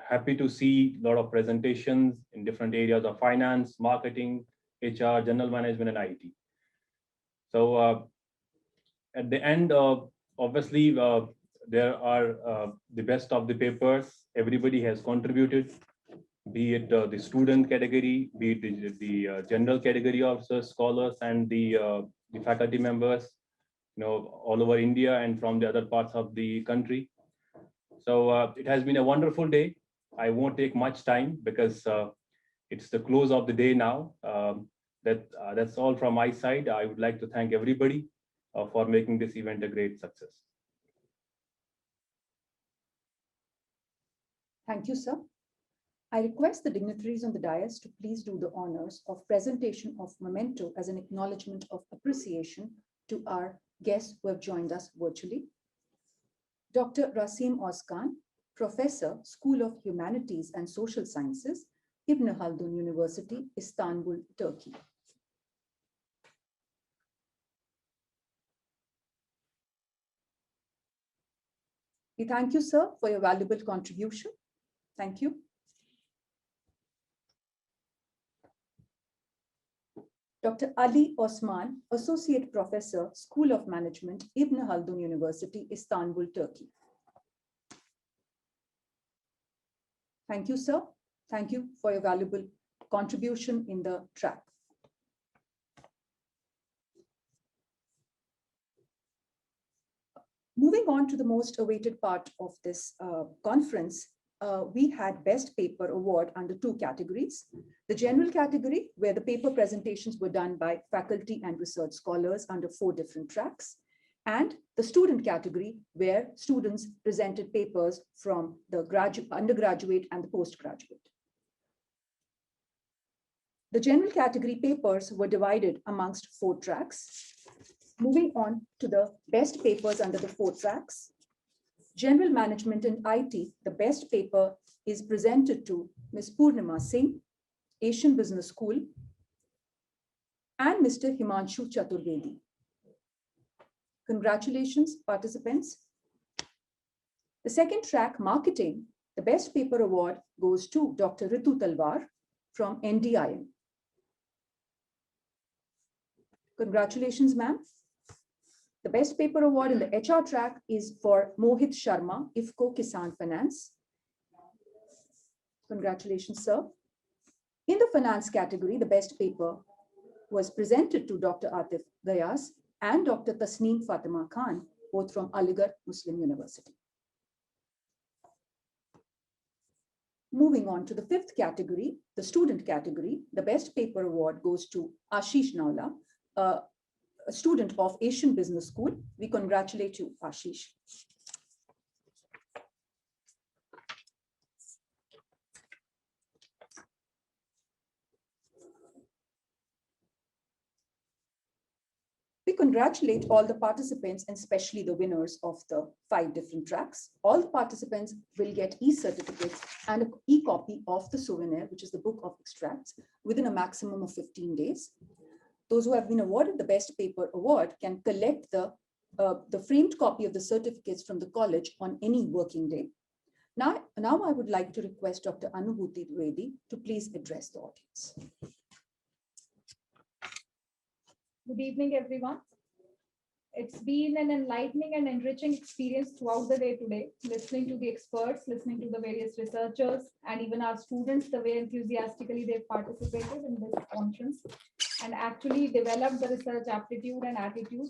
happy to see a lot of presentations in different areas of finance, marketing, HR, general management, and IT. So at the end, obviously, there are the best of the papers. Everybody has contributed, be it the student category, be it the general category of the scholars and the faculty members, all over India and from the other parts of the country. So it has been a wonderful day. I won't take much time because it's the close of the day now. That's all from my side. I would like to thank everybody for making this event a great success. Thank you, sir. I request the dignitaries on the dais to please do the honors of presentation of memento as an acknowledgement of appreciation to our guests who have joined us virtually. Dr. Rasim Ozkan, Professor, School of Humanities and Social Sciences, Ibn Khaldun University, Istanbul, Turkey. We thank you, sir, for your valuable contribution. Thank you. Dr. Ali Osman, Associate Professor, School of Management, Ibn Khaldun University, Istanbul, Turkey. Thank you, sir. Thank you for your valuable contribution in the track. Moving on to the most awaited part of this conference, we had Best Paper Award under 2 categories. The general category, where the paper presentations were done by faculty and research scholars under 4 different tracks, and the student category, where students presented papers from the undergraduate and the postgraduate. The general category papers were divided amongst 4 tracks. Moving on to the best papers under the 4 tracks. General Management and IT, the best paper is presented to Ms. Purnima Singh, Asian Business School, and Mr. Himanshu Chaturvedi. Congratulations, participants. The second track, Marketing, the best paper award goes to Dr. Ritu Talwar from NDIM. Congratulations, ma'am. The best paper award in the HR track is for Mohit Sharma, IFCO Kisan Finance. Congratulations, sir. In the finance category, the best paper was presented to Dr. Atif Gayas and Dr. Tasneem Fatima Khan, both from Aligarh Muslim University. Moving on to the 5th category, the student category, the best paper award goes to Ashish Naula, a student of Asian Business School. We congratulate you, Ashish. We congratulate all the participants and especially the winners of the 5 different tracks. All the participants will get e-certificates and an e-copy of the souvenir, which is the book of extracts, within a maximum of 15 days. Those who have been awarded the Best Paper Award can collect the framed copy of the certificates from the college on any working day. Now I would like to request Dr. Anubhuti Dwivedi to please address the audience. Good evening, everyone. It's been an enlightening and enriching experience throughout the day today, listening to the experts, listening to the various researchers, and even our students, the way enthusiastically they've participated in this conference and actually developed the research aptitude and attitude.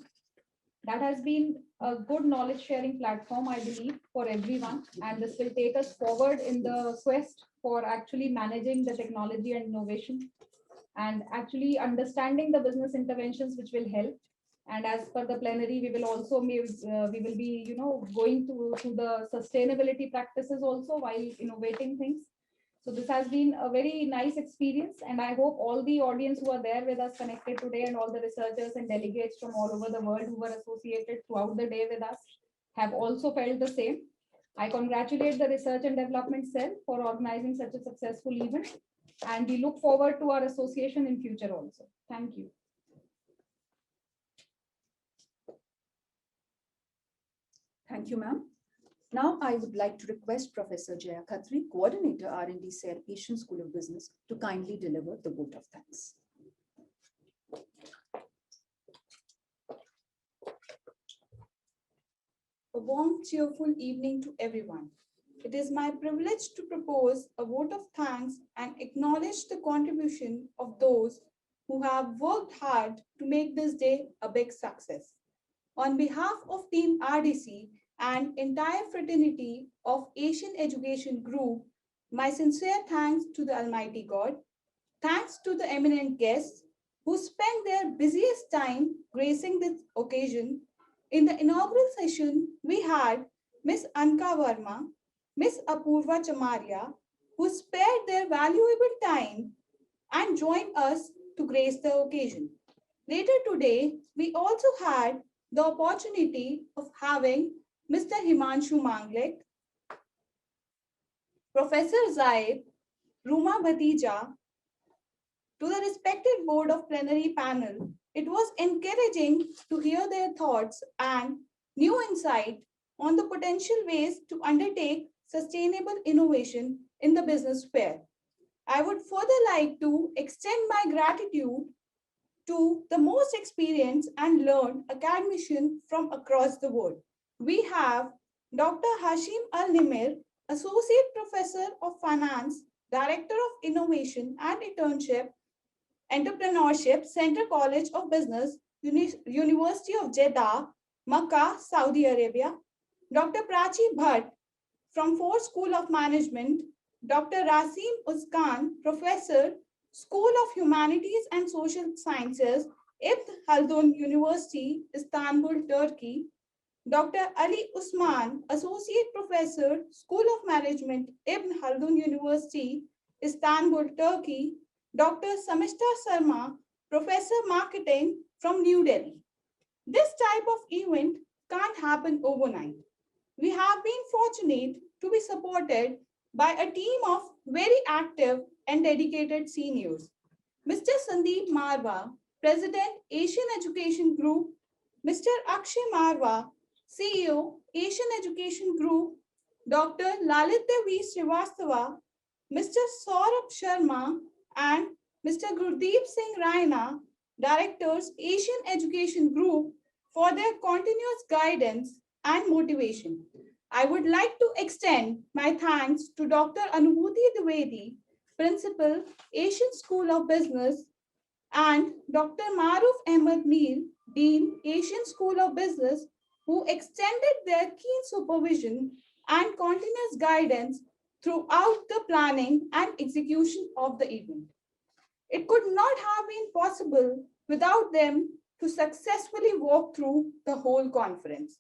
That has been a good knowledge sharing platform, I believe, for everyone. And this will take us forward in the quest for actually managing the technology and innovation and actually understanding the business interventions which will help. And as per the plenary, we will also we will be going to the sustainability practices also while innovating things. So this has been a very nice experience, and I hope all the audience who are there with us connected today and all the researchers and delegates from all over the world who were associated throughout the day with us have also felt the same. I congratulate the Research and Development Cell for organizing such a successful event, and we look forward to our association in future also. Thank you. Thank you, ma'am. Now, I would like to request Professor Jaya Khatri, Coordinator R&D Cell, Asian School of Business, to kindly deliver the vote of thanks. A warm, cheerful evening to everyone. It is my privilege to propose a vote of thanks and acknowledge the contribution of those who have worked hard to make this day a big success. On behalf of Team RDC and entire fraternity of Asian Education Group, my sincere thanks to the Almighty God. Thanks to the eminent guests who spent their busiest time gracing this occasion. In the inaugural session, we had Ms. Anka Verma, Ms. Apurva Chamaria, who spared their valuable time and joined us to grace the occasion. Later today, we also had the opportunity of having Mr. Himanshu Manglek, Professor Zaid, Ruma Bhatija. To the respected board of plenary panel, it was encouraging to hear their thoughts and new insight on the potential ways to undertake sustainable innovation in the business sphere. I would further like to extend my gratitude to the most experienced and learned academician from across the world. We have Dr. Hashim Al-Nimir, Associate Professor of Finance, Director of Innovation and Entrepreneurship, Central College of Business, University of Jeddah, Makkah, Saudi Arabia. Dr. Prachi Bhatt from Ford School of Management. Dr. Rasim Uzkan, Professor, School of Humanities and Social Sciences, Ibn Khaldun University, Istanbul, Turkey. Dr. Ali Usman, Associate Professor, School of Management, Ibn Khaldun University, Istanbul, Turkey. Dr. Samishta Sarma, Professor Marketing from New Delhi. This type of event can't happen overnight. We have been fortunate to be supported by a team of very active and dedicated seniors. Mr. Sandeep Marwa, President, Asian Education Group, Mr. Akshay Marwa, CEO, Asian Education Group, Dr. Lalitya V. Srivastava, Mr. Saurabh Sharma, and Mr. Gurdeep Singh Raina, Directors, Asian Education Group, for their continuous guidance and motivation. I would like to extend my thanks to Dr. Anubhuti Dwivedi, Principal, Asian School of Business, and Dr. Maruf Ahmed Mir, Dean, Asian School of Business, who extended their keen supervision and continuous guidance throughout the planning and execution of the event. It could not have been possible without them to successfully walk through the whole conference.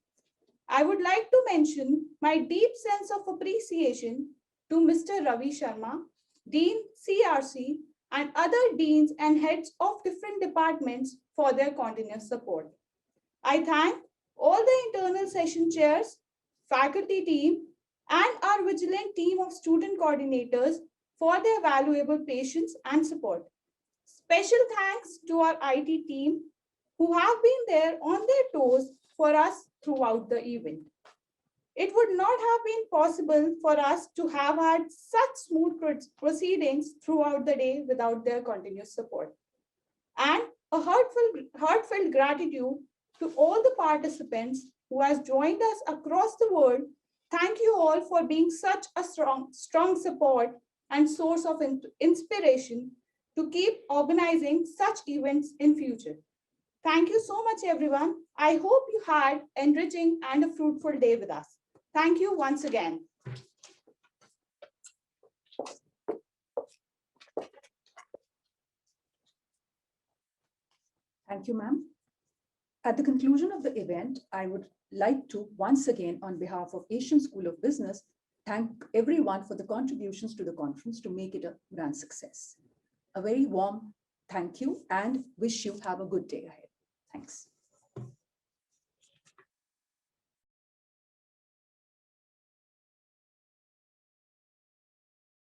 I would like to mention my deep sense of appreciation to Mr. Ravi Sharma, Dean CRC, and other deans and heads of different departments for their continuous support. I thank all the internal session chairs, faculty team, and our vigilant team of student coordinators for their valuable patience and support. Special thanks to our IT team who have been there on their toes for us throughout the event. It would not have been possible for us to have had such smooth proceedings throughout the day without their continuous support. And a heartfelt gratitude to all the participants who has joined us across the world. Thank you all for being such a strong support and source of inspiration to keep organizing such events in future. Thank you so much, everyone. I hope you had enriching and a fruitful day with us. Thank you once again. Thank you, ma'am. At the conclusion of the event, I would like to once again, on behalf of Asian School of Business, thank everyone for the contributions to the conference to make it a grand success. A very warm thank you and wish you have a good day ahead. Thanks.